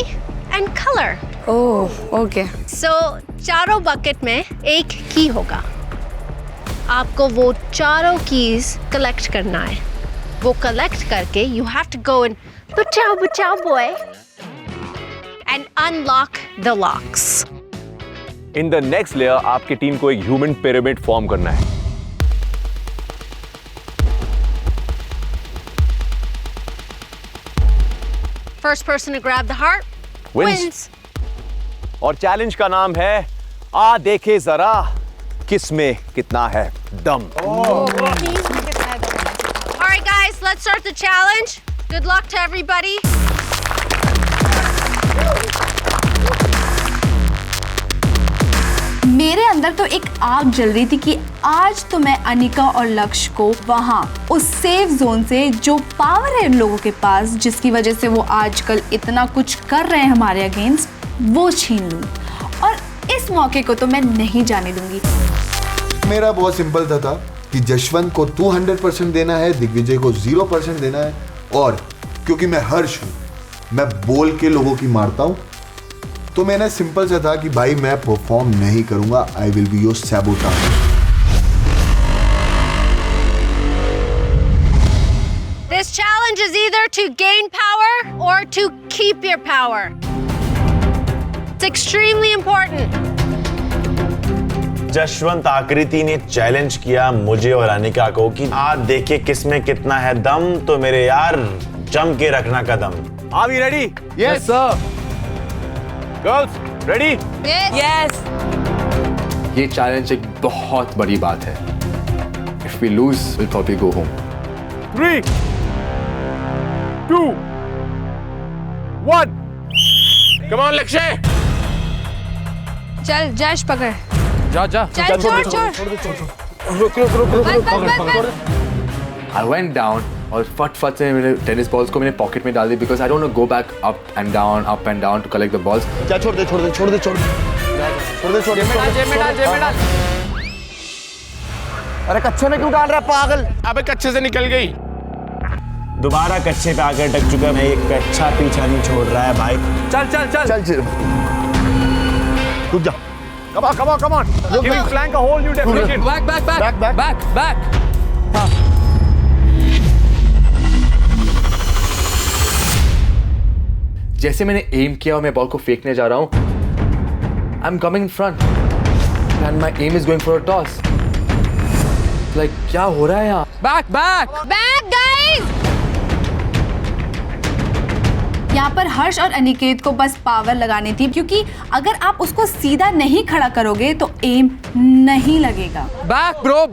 and color. Oh, okay. So चारों bucket में एक key होगा. आपको वो चारों keys collect करना है. वो collect करके you have to go and bachao boy and unlock the locks. In the next layer आपकी टीम को एक ह्यूमन पिरामिड फॉर्म करना है. First person to grab the heart wins. और चैलेंज का नाम है आ देखे जरा किस में कितना है दम. All right, guys, let's start the challenge. Good luck to everybody. मेरे अंदर तो एक आग जल रही थी कि आज तो मैं अनिका और लक्ष्य को वहाँ उस सेफ जोन से जो पावर है उन लोगों के पास जिसकी वजह से वो आजकल इतना कुछ कर रहे हैं हमारे अगेंस्ट, वो छीन लूँ. और इस मौके को तो मैं नहीं जाने दूंगी. मेरा बहुत सिंपल था कि जशवंत को 200% देना है, दिग्विजय को 0% देना है. और क्योंकि मैं हर्ष हूँ, मैं बोल के लोगों की मारता हूँ, तो मैंने सिंपल सा था कि भाई मैं परफॉर्म नहीं करूंगा. I will be your sabotage. This challenge is either to gain power or to keep your power. It's extremely important. Jashwant आकृति ने चैलेंज किया मुझे और अनिका को कि आज देखिए किसमें कितना है दम. तो मेरे यार जम के रखना कदम. Are we ready? Yes, sir. Girls, ready? Yes. ये चैलेंज एक बहुत बड़ी बात है. If we lose, we'll probably go home. 3, 2, 1. Come on, लक्ष्य. चल जश पकड़. जा. चल छोड़. रुक. I went down और फट से मेरे टेनिस बॉल्स को मैंने पॉकेट में डाल दी because I don't want to go back up and down to collect the balls. क्या छोड़ दे. अरे कच्चे में क्यों डाल रहा है पागल. अबे कच्चे से निकल गई. दोबारा कच्चे पे आकर अटक चुका है. एक कच्चा पीछा नहीं छोड़ रहा है भाई. चल. रुक जा. Come on. Giving flank a whole new definition. Back. जैसे मैंने एम किया और मैं बॉल को फेंकने जा रहा हूँ, I am coming in front and my aim is going for a toss. Like क्या हो रहा है यहाँ? Back guys. यहाँ पर हर्ष और अनिकेत को बस पावर लगानी थी क्योंकि अगर आप उसको सीधा नहीं खड़ा करोगे तो एम नहीं लगेगा. Back bro.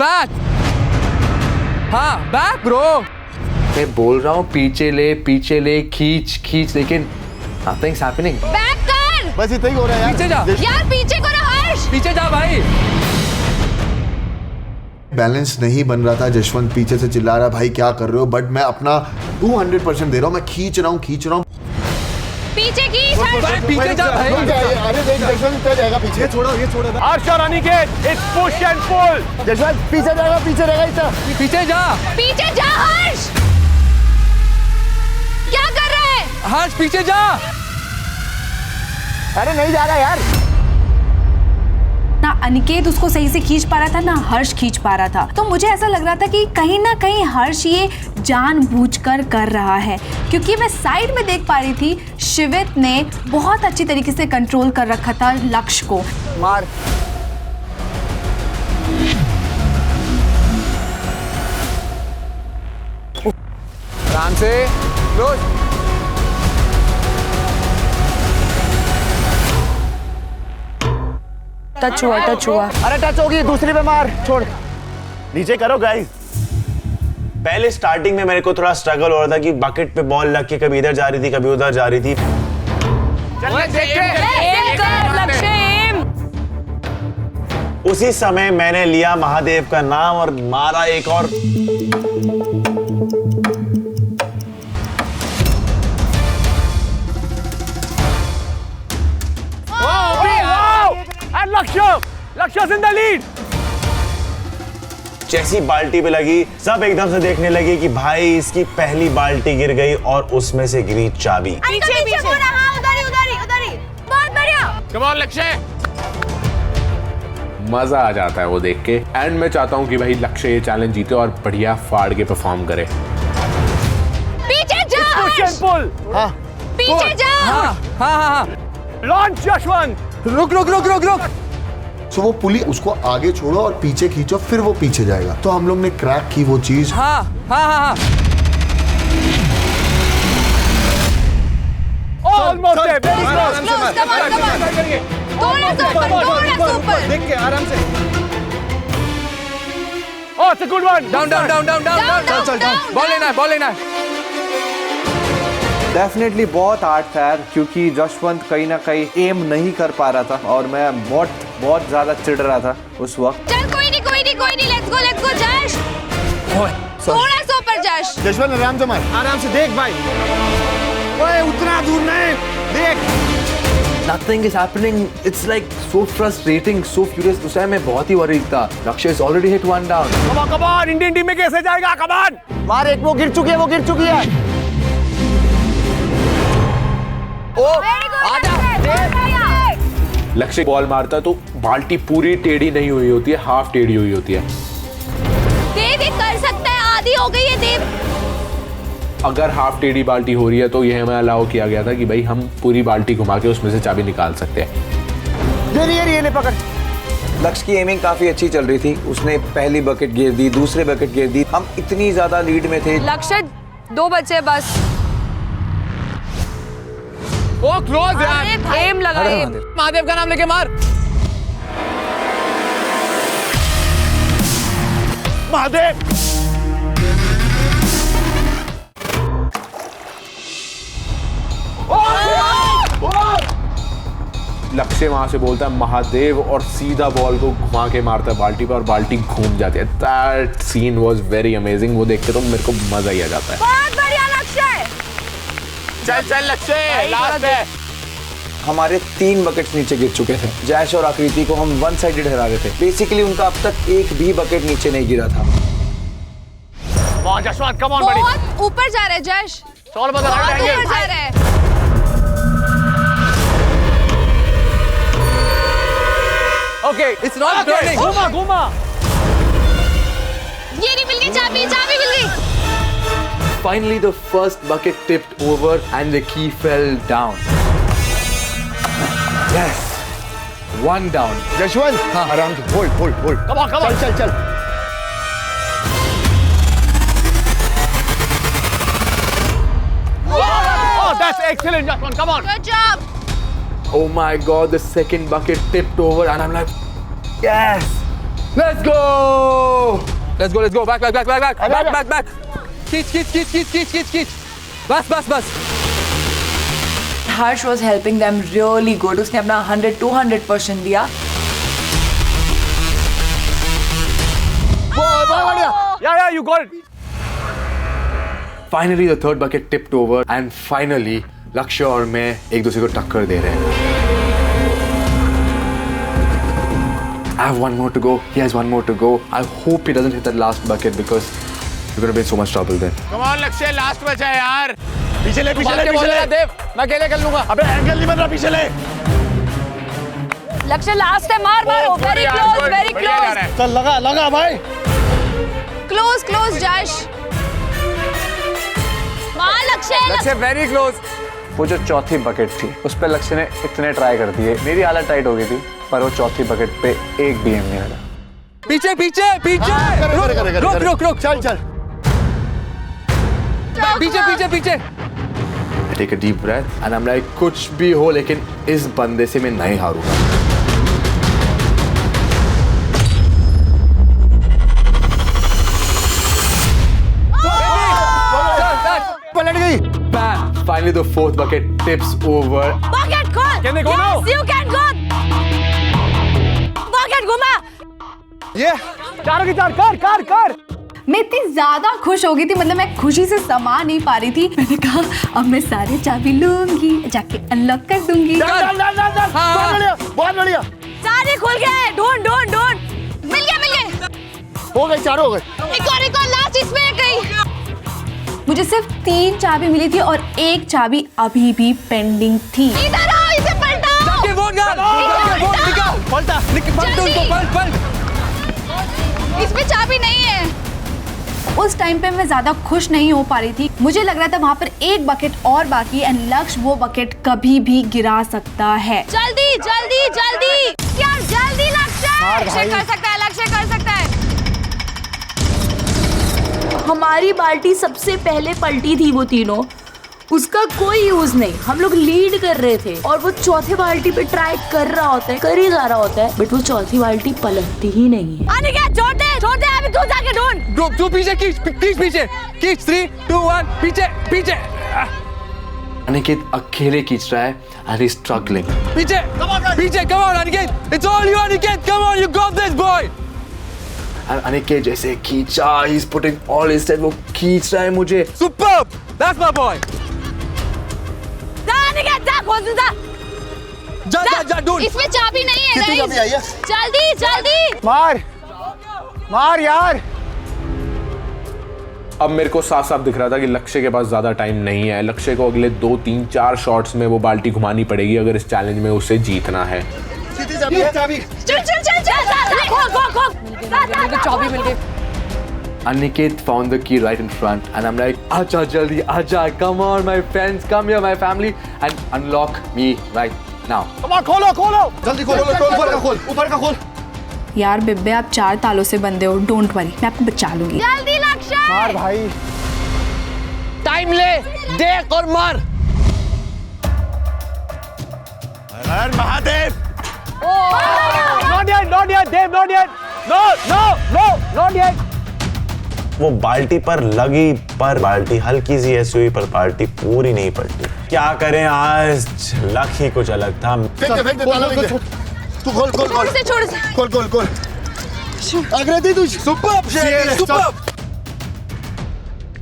मैं बोल रहा हूँ पीछे ले खींच लेकिन nothing's happening. बैक कर. बस इतना ही हो रहा है यार. पीछे जा. यार पीछे को ना हर्ष. पीछे जा भाई. बैलेंस नहीं बन रहा था. जशवंत पीछे से चिल्ला रहा भाई क्या कर रहे हो. बट मैं अपना 200% दे रहा हूँ. मैं खींच रहा हूँ. पीछे खींच. पीछे जा भाई. अरे देख जशवंत क्या जाएगा पीछे. ये छोड़ो. हर्ष और Aniket, it's push and pull. Jashwant पीछे जाएगा. पीछे रहेगा इतना. पीछे जा हर्ष. क्या कर रहे हैं? हर्ष पीछे जा. अरे नहीं जा रहा यार. ना अनिकेत उसको सही से खींच पा रहा था ना हर्ष खींच पा रहा था. तो मुझे ऐसा लग रहा था कि कहीं ना कहीं हर्ष ये जानबूझकर कर रहा है क्योंकि मैं साइड में देख पा रही थी शिवित ने बहुत अच्छी तरीके से कंट्रोल कर रखा था लक्ष्य को. मार. आराम से. टच हुआ। अरे टच होगी, दूसरी पे मार, छोड़। नीचे करो गाइस। पहले स्टार्टिंग में मेरे को थोड़ा स्ट्रगल हो रहा था कि बकेट पे बॉल लग के कभी इधर जा रही थी, कभी उधर जा रही थी। उसी समय मैंने लिया महादेव का नाम और मारा एक और। लक्ष्य इन द लीड। जैसी बाल्टी पे लगी सब एकदम से देखने लगे कि भाई इसकी पहली बाल्टी गिर गई और उसमें से गिरी चाबी। पीछे उधर ही बहुत बढ़िया। कम ऑन लक्ष्य। मजा आ जाता है वो देख के। एंड मैं चाहता हूँ कि भाई लक्ष्य ये चैलेंज जीते और बढ़िया फाड़ के परफॉर्म करे। पीछे जा, पुल। हाँ पीछे जा। हाँ। लॉन्च यशवंत। रुक। सो वो पुली उसको आगे छोड़ो और पीछे खींचो, फिर वो पीछे जाएगा। तो हम लोग ने क्रैक की वो चीज। हाँ। ऑलमोस्ट है। थोड़ा सा ऊपर। देख के आराम से। Oh, it's a good one. Down. चल। बॉल लेना है। डेफिनेटली बहुत हार्ड था यार, क्योंकि जशवंत कहीं ना कहीं एम नहीं कर पा रहा था और मैं बहुत ज्यादा चिढ़ रहा था उस वक्त। चल कोई नहीं, लेट्स गो जश। थोड़ा सा ऊपर जश। जशवंत आराम से मार, आराम से देख भाई। ओए उतना दूर नहीं, देख। Nothing is happening. It's like so frustrating, so furious. उस टाइम मैं बहुत ही worried था. लक्ष्य is already hit one down. Come on, Indian team में कैसे जाएगा? Come on. मार एक, वो गिर चुकी है। लक्ष्य बॉल मारता है तो बाल्टी पूरी टेढ़ी नहीं हुई होती है, हाफ टेढ़ी हुई होती है। देव कर सकता है, आधी हो गई है देव। अगर हाफ टेढ़ी बाल्टी हो रही है तो ये हमें अलाउ किया गया था कि भाई हम पूरी बाल्टी घुमा के उसमें से चाबी निकाल सकते हैं। ये ले पकड़। लक्ष्य की एमिंग काफी अच्छी चल रही थी। उसने पहली बकेट गिर दी, दूसरे बकेट गिर दी। हम इतनी ज्यादा लीड में थे। लक्ष्य 2 बचे बस। ओ क्लोज यार। एम लगा। महादेव का नाम लेके मार। महादेव। लक्ष्य वहां से बोलता है महादेव और सीधा बॉल को घुमा के मारता है बाल्टी पर और बाल्टी घूम जाती है। That scene was very amazing. वो देख के तो मेरे को मजा ही आ जाता है। बहुत बढ़िया लक्ष्य। चल लक्ष्य, लास्ट है। हमारे 3 बकेट्स नीचे गिर चुके थे। जैश और आकृति को हम वन साइडेड हरा रहे थे। बेसिकली उनका अब तक एक भी बकेट नीचे नहीं गिरा था। जशवंत कम ऑन बड़ी। बहुत ऊपर जा रहे जश। ऊपर जा रहे हैं। Okay, it's not turning. घुमा। ये नहीं मिल गई चाबी मिल गई। Finally, the first bucket tipped over and the key fell down. Yes, 1 down. Jashwant आराम से, होल्ड। Come on. चल। Oh, that's excellent, Jashwant. Come on. Good job. Oh my God, the second bucket tipped over and I'm like, yes, let's go. Back. Khich. Bas. Harsh was helping them really good. उसने अपना 100-200% दिया। Yeah, you got it. Finally, the third bucket tipped over and finally, लक्ष्य और मैं एक दूसरे को टक्कर दे रहे हैं। I have one more to go. He has one more to go. I hope he doesn't hit that last bucket because we're going to be in so much trouble then. Come on, लक्ष्य, लास्ट बचा है यार। पीछे ले। देव, मैं अकेले कर लूंगा। अबे एंगल नहीं बन रहा, पीछे ले। लक्ष्य लास्ट है, मार। Very close. चल लगा भाई। क्लोज जश। मार लक्ष्य। Very close. वो जो चौथी बकेट थी उस पर लक्ष्य ने इतने ट्राई कर दिए, मेरी हालत टाइट हो गई थी, पर वो चौथी बकेट पे एक भी एम नहीं लगा। पीछे रुक चल पीछे। I take a deep breath and I'm like कुछ भी हो लेकिन इस बंदे से मैं नहीं हारूंगा। पलट गई। Bam! Finally the fourth bucket tips over. Bucket खोल। Can they go now? Yes, you can go. Bucket घुमा। ये चारों की चार कर। मैं इतनी ज्यादा खुश हो गई थी, मतलब मैं खुशी से समा नहीं पा रही थी। मैंने कहा अब मैं सारे चाबी लूंगी, जाके अनलॉक कर दूंगी। बहुत बढ़िया। सारे खुल गए। ढूंढ। मिल गए। हो गए, चारों हो गए। एक और लास्ट इसमें एक गई। मुझे सिर्फ 3 चाबी मिली थी और 1 चाबी अभी भी पेंडिंग थी। इधर आओ, इसे पलटाओ। पलट। इसमें चाबी नहीं है। उस टाइम पे मैं ज्यादा खुश नहीं हो पा रही थी। मुझे लग रहा था वहाँ पर 1 बकेट और बाकी एंड लक्ष्य वो बकेट कभी भी गिरा सकता है। जल्दी क्या जल्दी लक्ष्य कर सकता है। हमारी बाल्टी सबसे पहले पलटी थी, वो तीनों, उसका कोई यूज नहीं। हम लोग लीड कर रहे थे और वो चौथे बाल्टी पे ट्राई कर ही जा रहा होता है, बट वो चौथी बाल्टी पलटती ही नहीं है। आने क्या, छोड़ दे अभी तू जाके ढूंढ। तू पीछे खींच 3, 2, 1 पीछे। अनिकेत अकेले खींच रहा है and he's struggling. पीछे, come on Aniket, it's all you Aniket, come on, you got this boy. And Aniket जैसे खींचा, he's putting all his strength, वो खींच रहा है मुझे। Superb, that's my boy. जा ढूंढ। इसमें चाबी नहीं है। कितनी चाबी आई है? जल्दी। मार यार। अब मेरे को साफ साफ दिख रहा था कि लक्ष्य के पास ज्यादा टाइम नहीं है। लक्ष्य को अगले 2, 3, 4 शॉट्स में वो बाल्टी घुमानी पड़ेगी अगर इस चैलेंज में उसे जीतना है। चल। चाबी मिल गई। Aniket found the key right in front and I'm like, Acha jaldi, Acha, come on my friends, come here my family and unlock me right now. Come on, खोलो। जल्दी खोलो, ऊपर का खोल। यार बिब्बे, आप 4 तालों से बंधे हो, डोंट वरी, मैं आपको बचा लूंगी। जल्दी लक्ष्य। मार भाई। टाइम ले, देख और मार। हर Mahadev. Not yet, Dave, not yet. No, not yet. वो बाल्टी पर लगी, पर बाल्टी हल्की सी ऐसी हुई, पर बाल्टी पूरी नहीं पलटी। क्या करें, आज लक ही कुछ अलग था। फेंक दे, ताला फेंक दे। तू खोल। खोल। आकृति तू सुपर।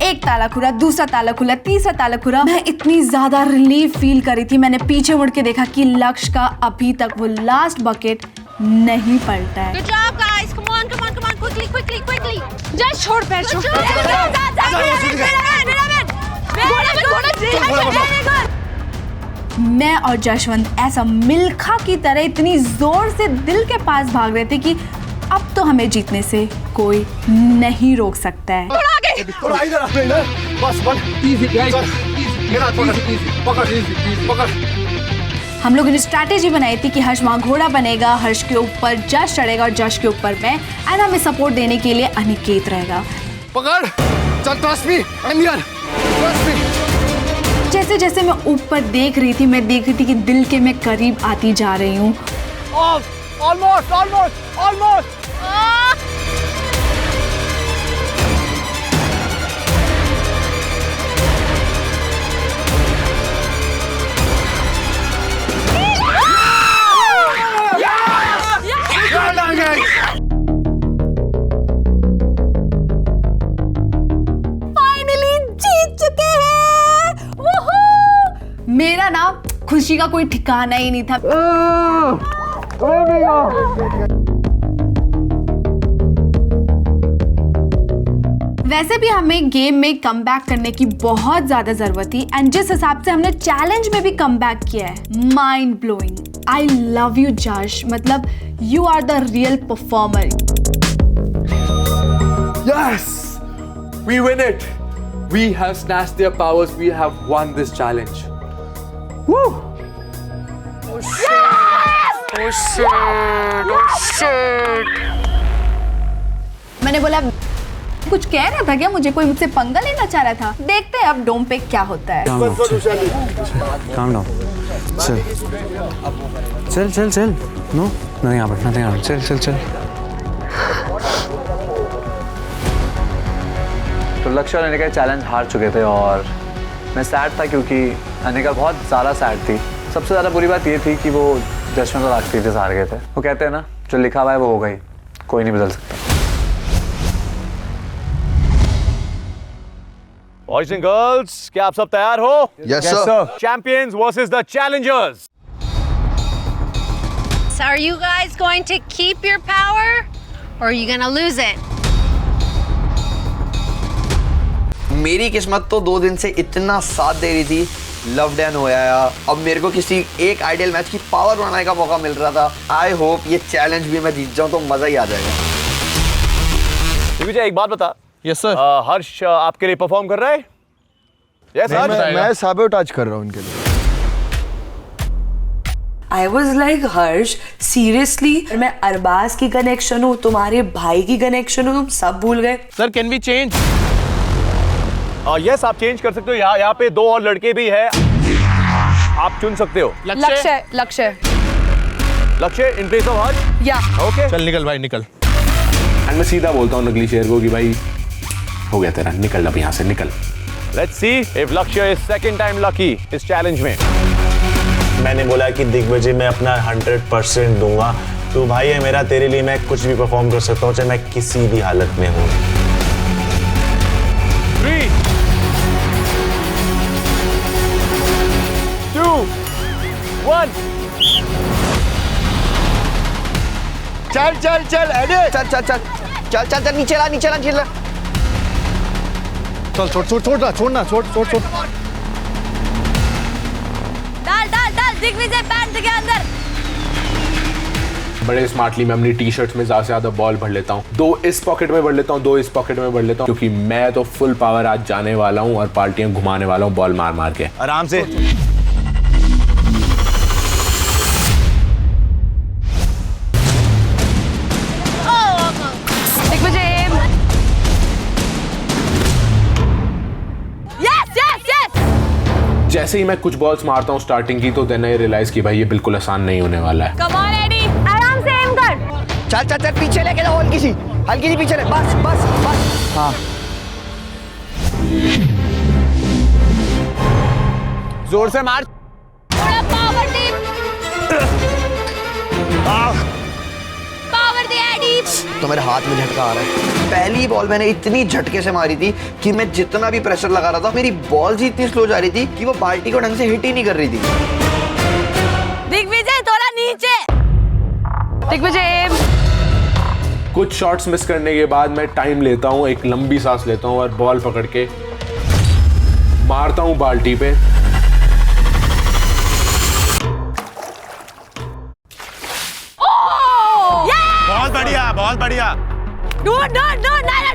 एक ताला खुला, दूसरा ताला खुला, तीसरा ताला खुला। मैं इतनी ज्यादा रिलीफ फील कर रही थी। मैंने पीछे मुड़ के देखा कि लक्ष्य का अभी तक वो लास्ट बकेट नहीं पलटा है। Good job guys, come on, quickly. Just छोड़ पैर छोड़। मैं और जशवंत ऐसा मिल्खा की तरह इतनी जोर से दिल के पास भाग रहे थे कि अब तो हमें जीतने से कोई नहीं रोक सकता है। हम लोगों ने स्ट्रैटेजी बनाई थी कि हर्ष वहाँ घोड़ा बनेगा, हर्ष के ऊपर जश चढ़ेगा और जश के ऊपर मैं, एंड हमें सपोर्ट देने के लिए अनिकेत रहेगा। पकड़, चल trust me, I am here, trust me. जैसे जैसे मैं ऊपर देख रही थी, मैं देख रही थी कि दिल के मैं करीब आती जा रही हूँ। ऑलमोस्ट। मेरा ना खुशी का कोई ठिकाना ही नहीं था। वैसे भी हमें गेम में कम बैक करने की बहुत ज्यादा जरूरत थी, एंड जिस हिसाब से हमने चैलेंज में भी कम बैक किया है, mind blowing. I love you Jash, मतलब you are the real performer. Yes, we win it. We have snatched their powers. We have won this challenge. Woo! Oh shit! Oh shit! मैंने बोला कुछ कह रहा था क्या? मुझे कोई मुझसे पंगा लेना चाह रहा था। देखते हैं अब डोम पे क्या होता है। Calm down. चल. No, nothing happened. चल. तो लक्ष्य और अनिका चैलेंज हार चुके थे और मैं सैड था क्योंकि अनिका बहुत ज़्यादा सैड थी। सबसे ज़्यादा बुरी बात ये थी कि वो जश्न और आकृति से हार गए थे। वो कहते हैं ना, जो लिखा हुआ है वो होगा ही, कोई नहीं बदल सकता। Boys and girls, क्या आप सब तैयार हो? Yes, sir. Champions versus the challengers. So are you guys going to keep your power or are you going to lose it? मेरी किस्मत तो 2 दिन से इतना साथ दे रही थी, लव डैन हो आया। अब मेरे को किसी एक आइडियल मैच की पावर बनाने का मौका मिल रहा था। आई होप ये चैलेंज भी मैं जीत जाऊं तो मजा ही आ जाएगा। दिग्विजय, एक बात बता। Yes sir. हर्ष आपके लिए परफॉर्म कर रहा है? यस हर्ष। मैं सैबोटाज कर रहा हूँ उनके लिए। I was like Harsh seriously, मैं अरबाज की कनेक्शन हूँ, तुम्हारे भाई की कनेक्शन हूँ, तुम सब भूल गए। Sir can we change? Yes, आप चेंज कर सकते हो। यहाँ पे 2 और लड़के भी हैं, आप चुन सकते हो। लक्ष्य इन प्लेस ऑफ हर्ष। या ओके, चल निकल भाई निकल। एंड मैं सीधा बोलता हूँ नकली शेर को कि भाई हो गया तेरा, निकल अब यहाँ से, निकल। लेट्स सी इफ लक्ष्य इज सेकंड टाइम लकी इस चैलेंज में। मैंने बोला कि दिग्विजय मैं अपना 100% दूंगा। तू भाई है मेरा, तेरे लिए मैं कुछ भी परफॉर्म कर सकता हूँ, चाहे मैं किसी भी हालत में हूँ। 3, 2, 1। चल चल चल एडे, चल चल चल चल चल चल नीचे ला, नीचे ला, नीचे ला। चल छोड़ना छोड़। डाल दिग्विजय पैंट के अंदर। बड़े स्मार्टली मैं अपनी टी शर्ट्स में ज्यादा से ज्यादा बॉल भर लेता हूँ। 2 इस पॉकेट में भर लेता हूँ, 2 इस पॉकेट में भर लेता हूँ, क्योंकि मैं तो फुल पावर आज जाने वाला हूँ और पार्टियां घुमाने वाला हूँ बॉल मार मार के। आराम से। जैसे ही मैं कुछ बॉल्स मारता हूँ स्टार्टिंग की, तो देन आई रियलाइज कि भाई ये बिल्कुल आसान नहीं होने वाला है। कम ऑन एडी, आराम से एम कर। चल चल चल पीछे लेके जाओ, हल्की सी पीछे ले, बस बस बस। हाँ, जोर से मार। थोड़ा पावर दे, पावर दे एडी। तो मेरे हाथ में झटका आ रहा है। पहली बॉल मैंने इतनी झटके से मारी थी कि मैं जितना भी प्रेशर लगा रहा था, मेरी बॉल ही इतनी स्लो जा रही थी कि वो बाल्टी को ढंग से हिट ही नहीं कर रही थी। दिग्विजय थोड़ा नीचे। दिग्विजय कुछ शॉट्स मिस करने के बाद मैं टाइम लेता हूँ, एक लंबी सांस लेता हूँ और बॉल पकड़ के मारता हूँ बाल्टी पे। बहुत बढ़िया। ढूंढ नायरा।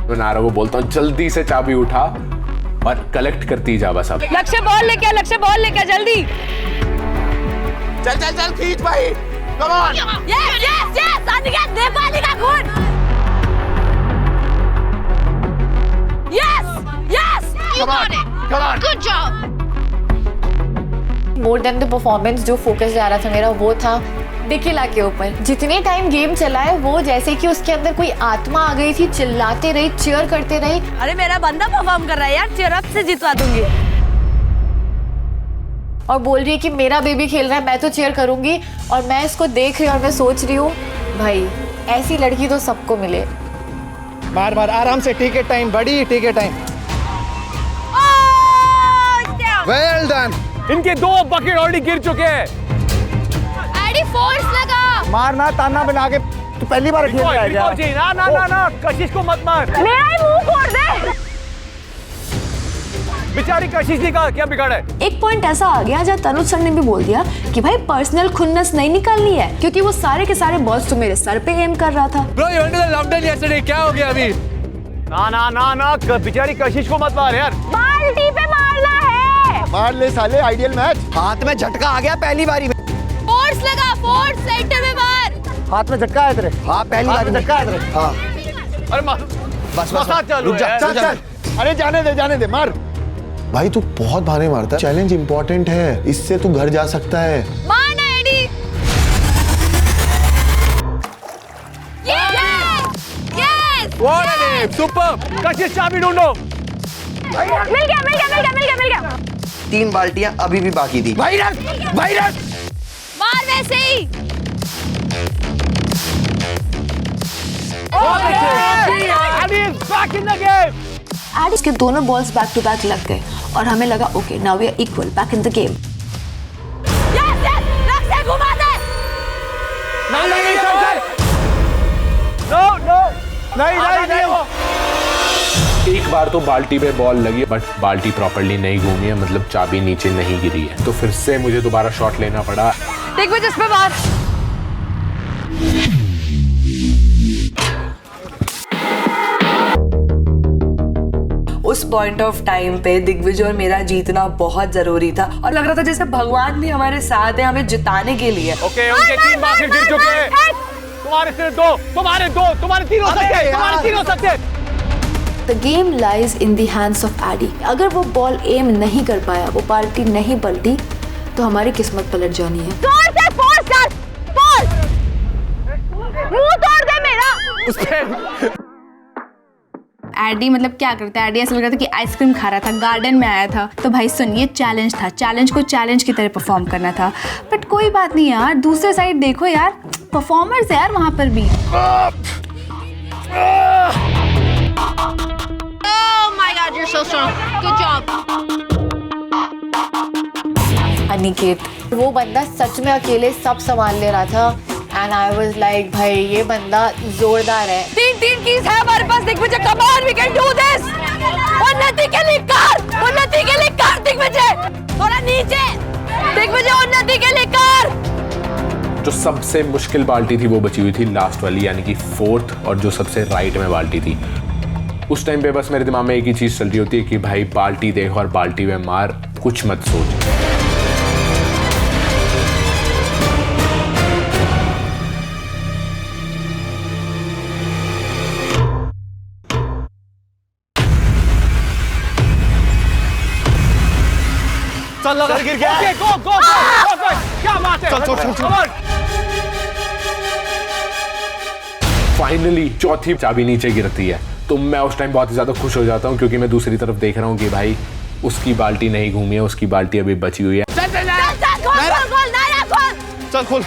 मैं नायरा को बोलता हूँ जल्दी से चाबी उठा और कलेक्ट करती जा बस। अब लक्ष्य बॉल लेके जल्दी। चल खींच भाई, come on. Yes Aniket, Nepali का खून। Yes You got it. Good job. More than the performance जो फोकस जा रहा था मेरा वो था डिकिला के ऊपर। जितने टाइम गेम चला है वो जैसे कि उसके अंदर कोई आत्मा आ गई थी, चिल्लाते रही, चीयर करते रही। अरे मेरा बंदा परफॉर्म कर रहा है यार, चीयर अप से जितवा दूंगी। और बोल रही है कि मेरा बेबी खेल रहा है, मैं तो चीयर करूंगी। और मैं इसको देख रही हूँ और मैं सोच रही हूँ भाई ऐसी लड़की तो सबको मिले। मार आराम से, टेक टाइम बड़ी, टेक टाइम। Well done. इनके 2 बकेट ऑलरेडी गिर चुके हैं। एडी फोर्स लगा। मारना ताना बना के, तू पहली बार खेल रहा है क्या? ना कशिश को मत मार। मेरा ही मुंह फोड़ दे। बेचारी कशिश ने कहा क्या बिगाड़ा है? एक पॉइंट ऐसा आ गया जहाँ तनुज सर ने भी बोल दिया कि भाई पर्सनल खुन्नस नहीं निकालनी है, क्योंकि वो सारे के सारे बॉल्स तो मेरे सर पे एम कर रहा था। Bro, you went to the London yesterday. क्या हो गया अभी? ना बेचारी कशिश को मत मार यार। बाल्टी पे मारना है। मार ले साले, आइडियल मैच। हाथ में झटका आ गया पहली बारी में। फोर्स लगा, फोर्स सेंटर में मार। हाथ में झटका है तेरे? हाँ पहली बारी में झटका है तेरे? हाँ अरे मार, बस रुक जा। चल। अरे जाने दे, मार। भाई तू बहुत भारी मारता है, चैलेंज इंपॉर्टेंट है, इससे तू घर जा सकता है। मारना Eddie. Yes What a name! Super! कशिश चाबी ढूंढो। मिल गया मिल गया मिल गया मिल गया मिल गया 3 बाल्टियां अभी भी बाकी थी। मार वैसे ही एड इसके दोनों बॉल्स बैक टू बैक लग गए और हमें लगा okay now we are equal back in the game. एक बार तो बाल्टी पे बॉल लगी बट बाल्टी प्रॉपर्ली नहीं घूमी है, मतलब चाबी नीचे नहीं गिरी है, तो फिर से मुझे दोबारा शॉट लेना पड़ा। देख मुझे इस पे मार। उस पॉइंट ऑफ टाइम पे दिग्विजय और मेरा जीतना बहुत जरूरी था और लग रहा था जैसे भगवान भी हमारे साथ है हमें जिताने के लिए। ओके उनके 3 बार गिर चुके हैं। तुम्हारे सिर्फ 2, तुम्हारे 3 हो सकते। The game lies in the hands of Addy. अगर वो बॉल एम नहीं कर पाया, वो बाल्टी नहीं पलटी, तो हमारी किस्मत पलट जानी है। मुंह तोड़ दे मेरा। एडी मतलब क्या करता है, एडी ऐसा लग रहा था कि आइसक्रीम खा रहा था, गार्डन में आया था। तो भाई सुन, ये चैलेंज था, चैलेंज को चैलेंज की तरह परफॉर्म करना था। बट कोई बात नहीं यार, दूसरे साइड देखो यार, परफॉर्मर्स यार वहां पर भी। Oh my God, you're so strong. Good job. Aniket, वो बंदा सच में अकेले सब संभाल ले रहा था एंड आई वाज लाइक भाई ये बंदा जोरदार है। 3 कीज है हमारे पास Digvijay, come on we can do this. उन्नति के लिए कर दिग्विजय, थोड़ा नीचे दिग्विजय, उन्नति के लिए कर। जो सबसे मुश्किल बाल्टी थी वो बची हुई थी लास्ट वाली, यानी कि 4th, और जो सबसे राइट में बाल्टी थी। उस टाइम पे बस मेरे दिमाग में एक ही चीज चल रही होती है कि भाई बाल्टी देख और बाल्टी में मार, कुछ मत सोच। चल लगा गिर गया। गो क्या बात है। चल फाइनली चौथी चाबी नीचे गिरती है, तो मैं उस टाइम बहुत ही ज्यादा खुश हो जाता हूँ क्योंकि मैं दूसरी तरफ देख रहा हूँ कि भाई उसकी बाल्टी नहीं घूमी है, उसकी बाल्टी अभी बची हुई है। चल खोल।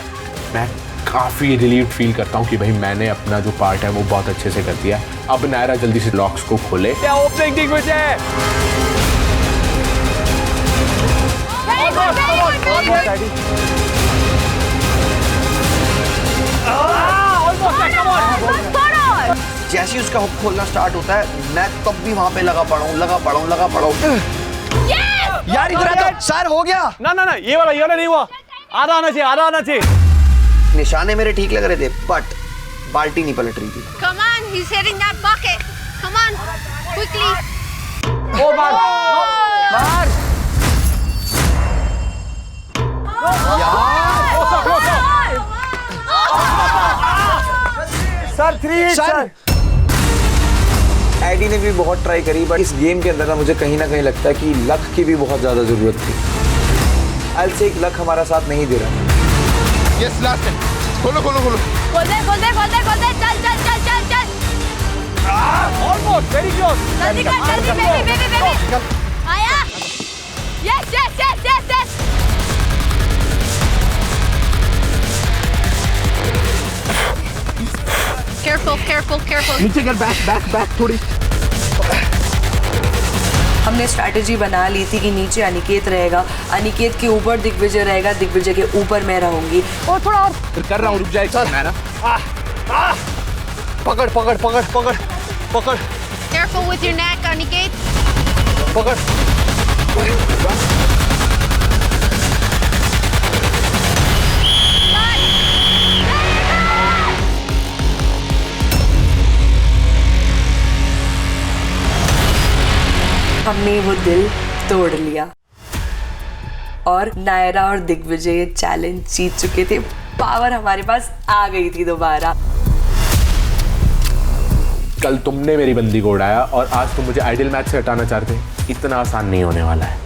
मैं काफी रिलीव फील करता हूँ कि भाई मैंने अपना जो पार्ट है वो बहुत अच्छे से कर दिया। अब नायरा जल्दी से लॉक्स को खोले। ओपनिंग दिग्विजय। जैसे ही उसका हुक खोलना स्टार्ट होता है मैं तब भी वहां पे लगा पड़ा हूँ। यार इधर सर हो गया। ना ये वाला नहीं हुआ, आधा आना चाहिए। निशाने मेरे ठीक लग रहे थे बट बाल्टी नहीं पलट रही थी। Come on, he's hitting that bucket. Come on, quickly. ओ मार। Sir 3 sir. एडी ने भी बहुत ट्राई करी बट इस गेम के अंदर ना मुझे कहीं ना कहीं लगता है कि लक की भी बहुत ज्यादा जरूरत थी। आई विल से एक लक हमारा साथ नहीं दे रहा। Yes last time. खोलो खोल दे चल। Almost very close. जल्दी कर बेबी। आया। यस। Careful. नीचे कर, बैक थोड़ी। हमने स्ट्रैटेजी बना ली थी कि नीचे अनिकेत रहेगा, अनिकेत के ऊपर दिग्विजय रहेगा, दिग्विजय के ऊपर मैं रहूंगी। और थोड़ा और फिर कर रहा हूँ, रुक जाए नायरा। पकड़। Careful with your neck, Aniket. पकड़। हमने वो दिल तोड़ लिया और नायरा और दिग्विजय ये चैलेंज जीत चुके थे। पावर हमारे पास आ गई थी दोबारा। कल तुमने मेरी बंदी को उड़ाया और आज तुम मुझे आइडियल मैच से हटाना चाहते हैं। इतना आसान नहीं होने वाला है।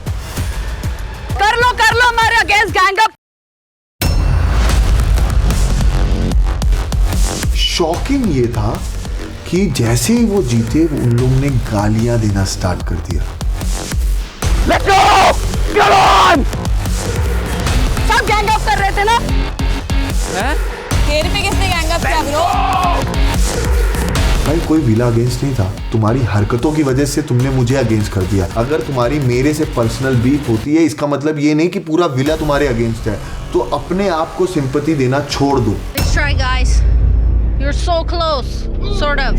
कर लो हमारे अगेंस्ट गैंग अप। शॉकिंग ये था कि जैसे ही वो जीते उन लोगों ने गालियां देना स्टार्ट कर दिया। Let's go! Come on! सब गैंग अप कर रहे थे ना? खेल पे किसने गैंग अप किया ब्रो? भाई कोई विला अगेंस्ट नहीं था, तुम्हारी हरकतों की वजह से तुमने मुझे अगेंस्ट कर दिया। अगर तुम्हारी मेरे से पर्सनल बीफ होती है, इसका मतलब ये नहीं कि पूरा विला तुम्हारे अगेंस्ट है, तो अपने आप को सिंपैथी देना छोड़ दो। Let's try, guys. You're so close, sort of.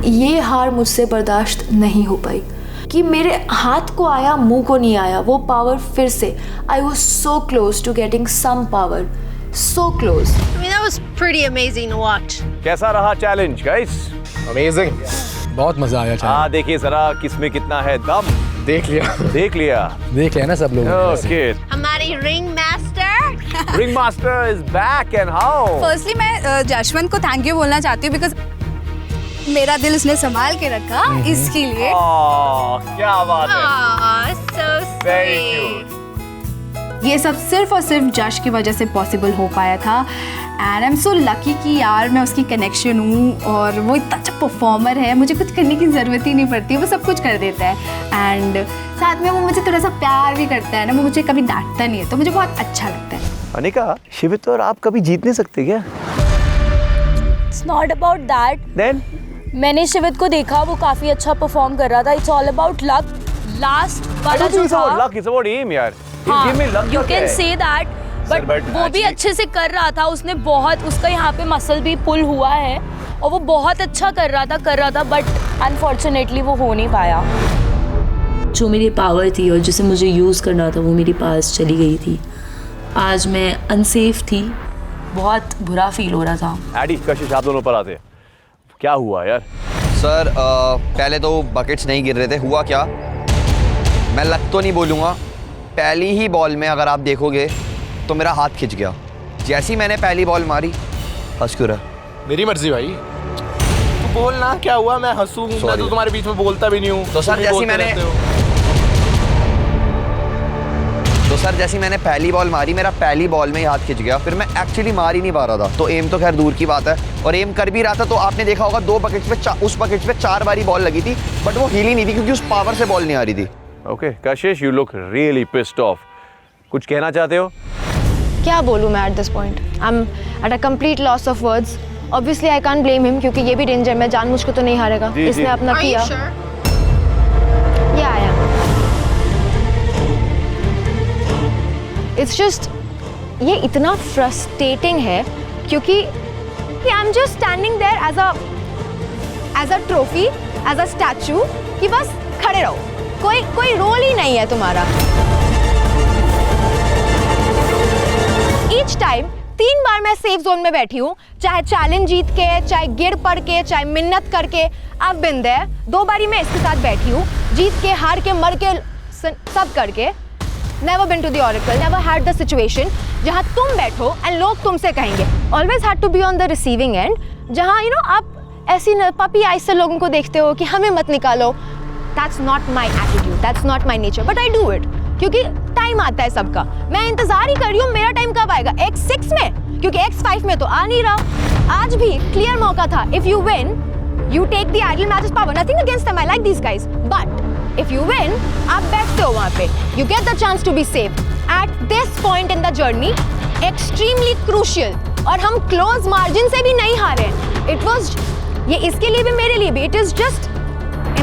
ये हार मुझसे बर्दाश्त नहीं हो पाई कि मेरे हाथ को आया मुंह को नहीं आया वो पावर फिर से। I was so close to getting some power, so close. I mean, that was pretty amazing to watch. कैसा रहा चैलेंज गाइस? अमेजिंग, बहुत मजा आया। हाँ देखिए जरा किसमें कितना है दम। देख लिया ना सब लोग। ओके, हमारी ring master. Ring master is back and how? Firstly मैं जशवंत को थैंक यू बोलना चाहती हूँ बिकॉज मेरा दिल उसने संभाल के रखा इसके लिए। क्या बात है। Aw, so Very sweet. ये सब सिर्फ और सिर्फ जश की वजह से पॉसिबल हो पाया था and I am so lucky कि यार मैं उसकी कनेक्शन हूँ और वो इतना अच्छा परफॉर्मर है, मुझे कुछ करने की ज़रूरत ही नहीं पड़ती, वो सब कुछ कर देता है एंड साथ में वो मुझे थोड़ा सा प्यार भी करता है ना, वो मुझे कभी डांटता नहीं है, तो मुझे बहुत अच्छा लगता है। अनिका, शिवित और आप कभी जीत नहीं सकते क्या? It's not about that. Then मैंने शिवित को देखा, वो काफी अच्छा परफॉर्म कर रहा था। It's all about luck. Last वाला जो था, लक इज अबाउट एम यार। You can say that, but वो भी अच्छे से कर रहा था। उसने बहुत, उसका यहाँ पे मसल भी पुल हुआ है और वो बहुत अच्छा कर रहा था बट अनफॉर्चुनेटली वो हो नहीं पाया। जो मेरी पावर थी और जिसे मुझे यूज़ करना था वो मेरे पास चली गई थी। आज मैं अनसेफ थी, बहुत बुरा फील हो रहा था। एडी, कशिश, आप दोनों पर आते हैं। क्या हुआ यार? सर पहले तो बकेट्स नहीं गिर रहे थे। हुआ क्या, मैं लक तो नहीं बोलूँगा, पहली ही बॉल में अगर आप देखोगे तो मेरा हाथ खिंच गया। जैसी मैंने पहली बॉल मारी, हंस क्यों रहा? मेरी मर्जी भाई, तू बोल ना क्या हुआ, मैं हंसूं, मैं तो तुम्हारे बीच में बोलता भी नहीं हूँ। तो सर जैसी मैंने पहली बॉल मारी, मेरा पहली बॉल में ही हाथ खिंच गया। फिर मैं एक्चुअली मार ही नहीं पा रहा था, तो एम तो खैर दूर की बात है, और एम कर भी रहा था तो आपने देखा होगा दो बकेट्स पे उस बकेट्स पे 4 बारी बॉल लगी थी, बट वो हिली नहीं थी क्योंकि उस पावर से बॉल नहीं आ रही थी। Okay Kashish, you look really pissed off. कुछ कहना चाहते हो? क्या बोलूँ मैं eight this point? I am at a complete loss of words. Obviously I can't blame him क्योंकि ये भी डेंजर में जानबूझ के तो नहीं हारेगा, इसने अपना Are you किया। sure? Yeah, I am. It's just ये इतना फ्रस्ट्रेटिंग है क्योंकि I am just standing there as a trophy, as a statue, कि बस खड़े रहो, कोई रोल ही नहीं है तुम्हारा। ईच टाइम 3 बार मैं सेफ जोन में बैठी हूँ, चाहे चैलेंज जीत के, चाहे गिर पड़ के, चाहे मिन्नत करके। अब बिंद है 2 बारी मैं इसके साथ बैठी हूँ, जीत के, हार के, मर के, सब करके। Never been to the oracle, never had the situation जहाँ तुम बैठो एंड लोग तुमसे कहेंगे। Always had to be on the receiving end, जहाँ आप ऐसी पपी आइज से लोगों को देखते हो कि हमें मत निकालो। That's not my attitude, that's not my nature, but I do it क्योंकि टाइम आता है सबका। मैं इंतजार ही कर रही हूँ मेरा टाइम कब आएगा, X6 में, क्योंकि X5 में तो आ नहीं रहा। आज भी क्लियर मौका था। If you win you take the idol matches power, nothing against them, I like these guys, but if you win आप बैठते हो वहां पे, you get the chance to be safe. At this point in the journey extremely crucial, और हम क्लोज मार्जिन से भी नहीं हारे। इट वॉज, ये इसके लिए भी मेरे लिए भी, it is just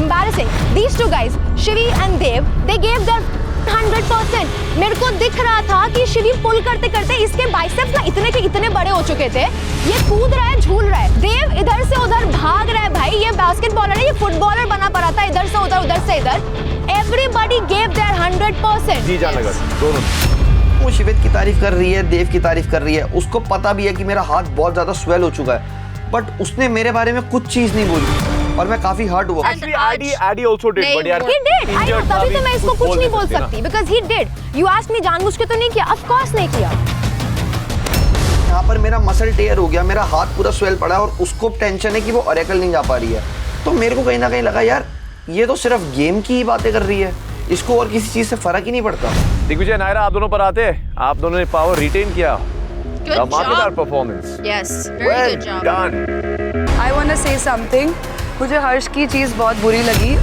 embarrassing. These two guys, Shivi and Dev, they gave their 100%. मेरे को दिख रहा था कि शिवी पुल करते करते इसके बाइसेप्स ना इतने के इतने बड़े हो चुके थे। ये कूद रहा है, झूल रहा है। देव इधर से उधर भाग रहा है भाई, ये बास्केटबॉलर है, ये फुटबॉलर बना पड़ा था, इधर से उधर, उधर से इधर। Everybody gave their 100%. जी जानगर दोनों। वो शिवित की तारीफ कर रही है, देव की तारीफ कर रही है, उसको पता भी है कि मेरा हाथ बहुत ज्यादा स्वेल हो चुका है, बट उसने मेरे बारे में कुछ चीज नहीं बोली और मैं काफी हर्ट हुआ। Actually, Adi also did, but यार He did. I know, तभी तो मैं इसको कुछ नहीं बोल सकती, because he did. You asked me, जानबूझ के तो नहीं किया, of course नहीं किया। यहाँ पर मेरा मसल टेयर हो गया, मेरा हाथ पूरा स्वेल पड़ा है और उसको टेंशन है कि वो ऑरेकल नहीं जा पा रही है। तो मेरे को कहीं ना कहीं लगा यार ये तो सिर्फ गेम की ही बातें कर रही है, इसको और किसी चीज से फर्क ही नहीं पड़ता। दिग्विजय, नायरा, आप दोनों पर आते हैं, आप दोनों ने पावर रिटेन किया। Remarkable performance. Yes, very good job. Done. I want to say something. मुझे हर्ष की चीज़ बहुत बुरी लगी।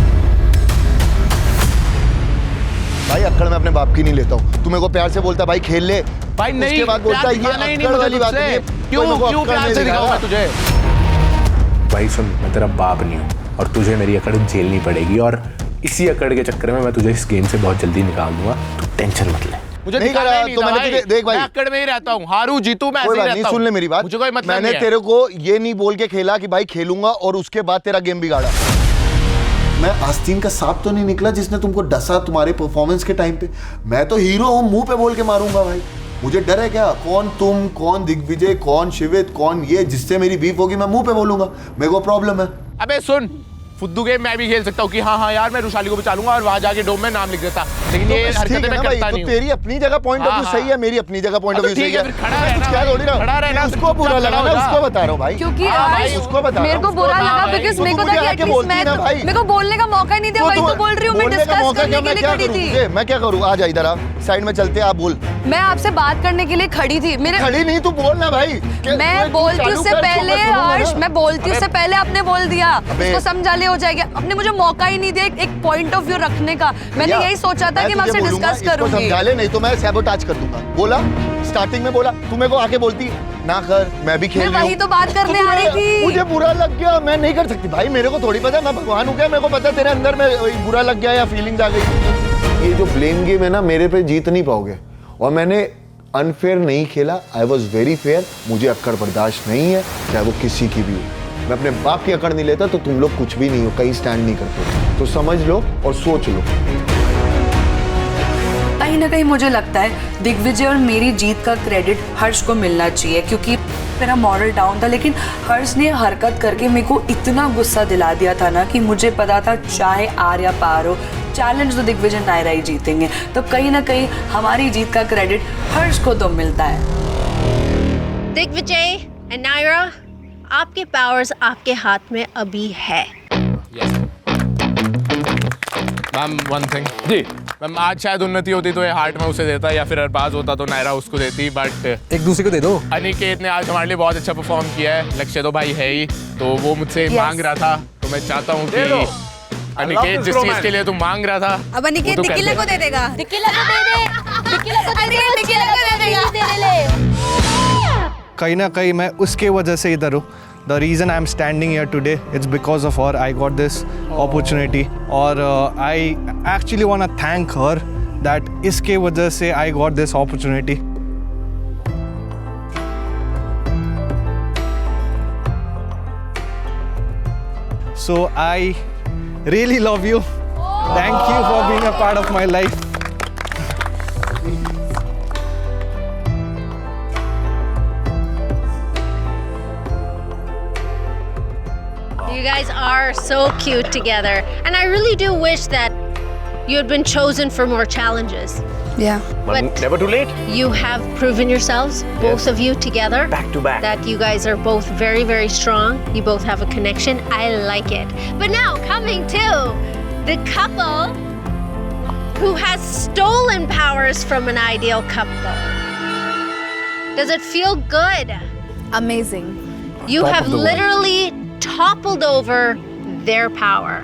भाई अक्कड़ मैं अपने बाप की नहीं लेता हूँ। तू मेरे को प्यार से बोलता भाई खेल ले, भाई नहीं, उसके बाद बोलता ये अक्कड़ वाली बात है। क्यों प्यार से दिखाऊं मैं तुझे? भाई सुन, मैं तेरा बाप नहीं हूँ और तुझे मेरी अकड़ झेलनी पड़ेगी, और इसी अकड़ के चक्कर में मैं तुझे इस गेम से बहुत जल्दी निकाल दूंगा। तू टेंशन मत ले। मुझे नहीं करा तो मैंने तुझे देख भाई, मैं अकड़ में ही रहता हूँ, हारू जीतू मैं ऐसे ही रहता हूँ। सुन ले मेरी बात, मुझे कोई मतलब मैंने तेरे को ये नहीं बोल के खेला कि भाई खेलूंगा और उसके बाद तेरा गेम बिगाड़ा। मैं आस्तीन का सांप तो नहीं निकला जिसने तुमको डसा तुम्हारे परफॉर्मेंस के टाइम पे। मैं तो हीरो हूँ, मुंह पे बोल के मारूंगा भाई। मुझे डर है क्या? कौन तुम, कौन दिग्विजय, कौन शिवित, कौन ये जिससे मेरी बीफ होगी मैं मुंह पे बोलूंगा। मेरे को प्रॉब्लम है। अबे सुन, फुद्दू गेम मैं भी खेल सकता हूँ कि हाँ यार मैं रुशाली को बचा लूंगा और वहां जाके डोम में नाम लिख देता, लेकिन ये हरकतें मैं करता नहीं हूँ। तेरी अपनी जगह पॉइंट ऑफ व्यू सही है, मेरी अपनी जगह पॉइंट ऑफ व्यू सही है। खड़ा रहना, उसको बुरा लगा ना, उसको बता रहा हूँ भाई, क्योंकि उसको बता मेरे को बुरा लगा बिकॉज़ मेरे को था कि एटलीस्ट मेरे को बोलने का मौका नहीं दिया। वही तो बोल रही हूँ, मैं डिस्कस करने के लिए खड़ी थी। मैं क्या करूँ? आ जा इधर, आप साइड में चलते, आप बोल। मैं आपसे बात करने के लिए खड़ी थी। मेरे खड़ी नहीं, तू बोल ना भाई। मैं बोलती उससे पहले हर्ष, मैं बोलती उससे पहले आपने बोल दिया, उसको समझा ले हो जाएगा। आपने मुझे मौका ही नहीं दिया एक पॉइंट ऑफ व्यू रखने का। मैंने यही सोचा था कि मैं आपसे डिस्कस करूंगी। समझा ले, नहीं तो मैं सैबोटाज कर दूंगा। बोला स्टार्टिंग में, बोला तू मेरे को आके बोलती ना कर, मैं भी खेल रही हूं। मैं वही तो बात करने आ रही थी। मुझे बुरा लग गया, मैं नहीं कर सकती भाई। मेरे को थोड़ी पता, मैं भगवान हूं क्या? मेरे को पता तेरे अंदर में बुरा लग गया या फीलिंग्स आ गई। ये जो ब्लेम गेम है ना, मेरे पे जीत नहीं पाओगे। और मैंने अनफेयर नहीं खेला, आई वॉज वेरी फेयर। मुझे अक्कड़ बर्दाश्त नहीं है, चाहे वो किसी की भी हो। मैं अपने बाप की अकड़ नहीं लेता तो तुम लोग कुछ भी नहीं हो, कहीं स्टैंड नहीं करते। तो समझ लो और सोच लो। कहीं ना कहीं मुझे लगता है दिग्विजय और मेरी जीत का क्रेडिट हर्ष को मिलना चाहिए, क्योंकि मेरा मॉरल डाउन था, लेकिन हर्ष ने हरकत करके मेरे को इतना गुस्सा दिला दिया था ना कि मुझे पता था चाहे आर या पार हो, चैलेंज तो दिग्विजय नायरा ही जीतेंगे। तो कहीं ना कहीं हमारी जीत का क्रेडिट हर्ष को तो मिलता है। दिग्विजय एंड नायरा, आपके पावर्स आपके हाथ में अभी है। मैम वन थिंग जी, मैम आज शायद उन्नति होती तो ये हार्ट में उसे देता, या फिर अरबाज होता तो नायरा उसको देती, बट एक दूसरे को दे दो। अनिकेत ने आज हमारे लिए बहुत अच्छा परफॉर्म किया है। लक्ष्य तो भाई है ही, तो वो मुझसे मांग रहा था, तो मैं चाहता हूँ कि अनिकेत जिस चीज के लिए तू मांग रहा था, अब अनिकेत निकिला को दे देगा। निकिला को दे दे, निकिला को दे दे, निकिला को दे देगा। दे ले। कहीं ना कहीं मैं उसके वजह से इधर हूँ। The reason I'm standing here today, it's because of her. I got this opportunity, और I actually want to thank her that इसके वजह से I got this opportunity. So I really love you. Thank you for being a part of my life. You guys are so cute together, and I really do wish that you had been chosen for more challenges. Yeah. But never too late. You have proven yourselves, both of you together, Back to back. that you guys are both very, very strong. You both have a connection. I like it. But now, coming to the couple who has stolen powers from an ideal couple. Does it feel good? Amazing. You have literally toppled over their power.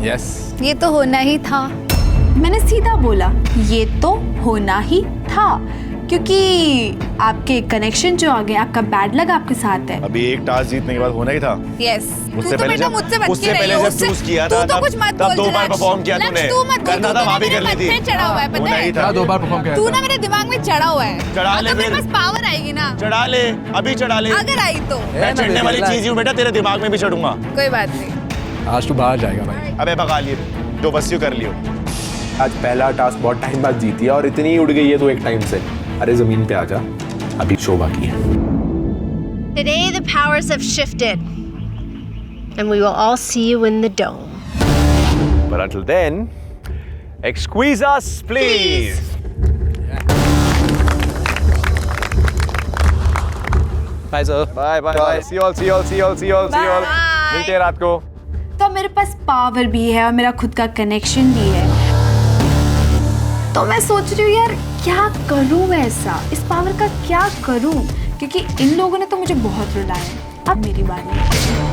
Yes. ये तो होना ही था। मैंने सीधा बोला, ये तो होना ही था, क्योंकि आपके कनेक्शन जो आ गए, आपका बैड लग आपके साथ है। अभी एक टास्क जीतने के बाद होना ही था। यस। उससे पहले जब चूज किया था, तब 2 बार परफॉर्म किया तूने। करना था वहाँ भी कर ली थी। चढ़ा हुआ है, पता है? 2 बार परफॉर्म किया। तू ना मेरे दिमाग में चढ़ा हुआ है। चढ़ा ले, मेरे पास पावर आएगी ना। चढ़ा ले, अभी चढ़ा ले। अगर आई तो मैं चढ़ने वाली चीज हूँ बेटा, तेरे दिमाग में भी चढ़ूंगा। कोई बात नहीं। आज तू बाहर जाएगा भाई। अबे भगा लिए, जो बस यूं कर लियो। आज पहला टास्क बहुत टाइम बाद जीती है, और इतनी उड़ गई है तो एक टाइम से। अरे जमीन पे आ जा, अभी शो बाकी है। Today the powers have shifted, and we will all see you in the dome. But until then, excuse us, please. Bye sir. Bye bye bye. See you all. See you all. See you all. See you all. See you all. मिलते हैं रात को। तो मेरे पास पावर भी है और मेरा खुद का कनेक्शन भी है, तो मैं सोच रही हूँ यार क्या करूँ मैं ऐसा, इस पावर का क्या करूँ, क्योंकि इन लोगों ने तो मुझे बहुत रुलाया। अब मेरी बारी है।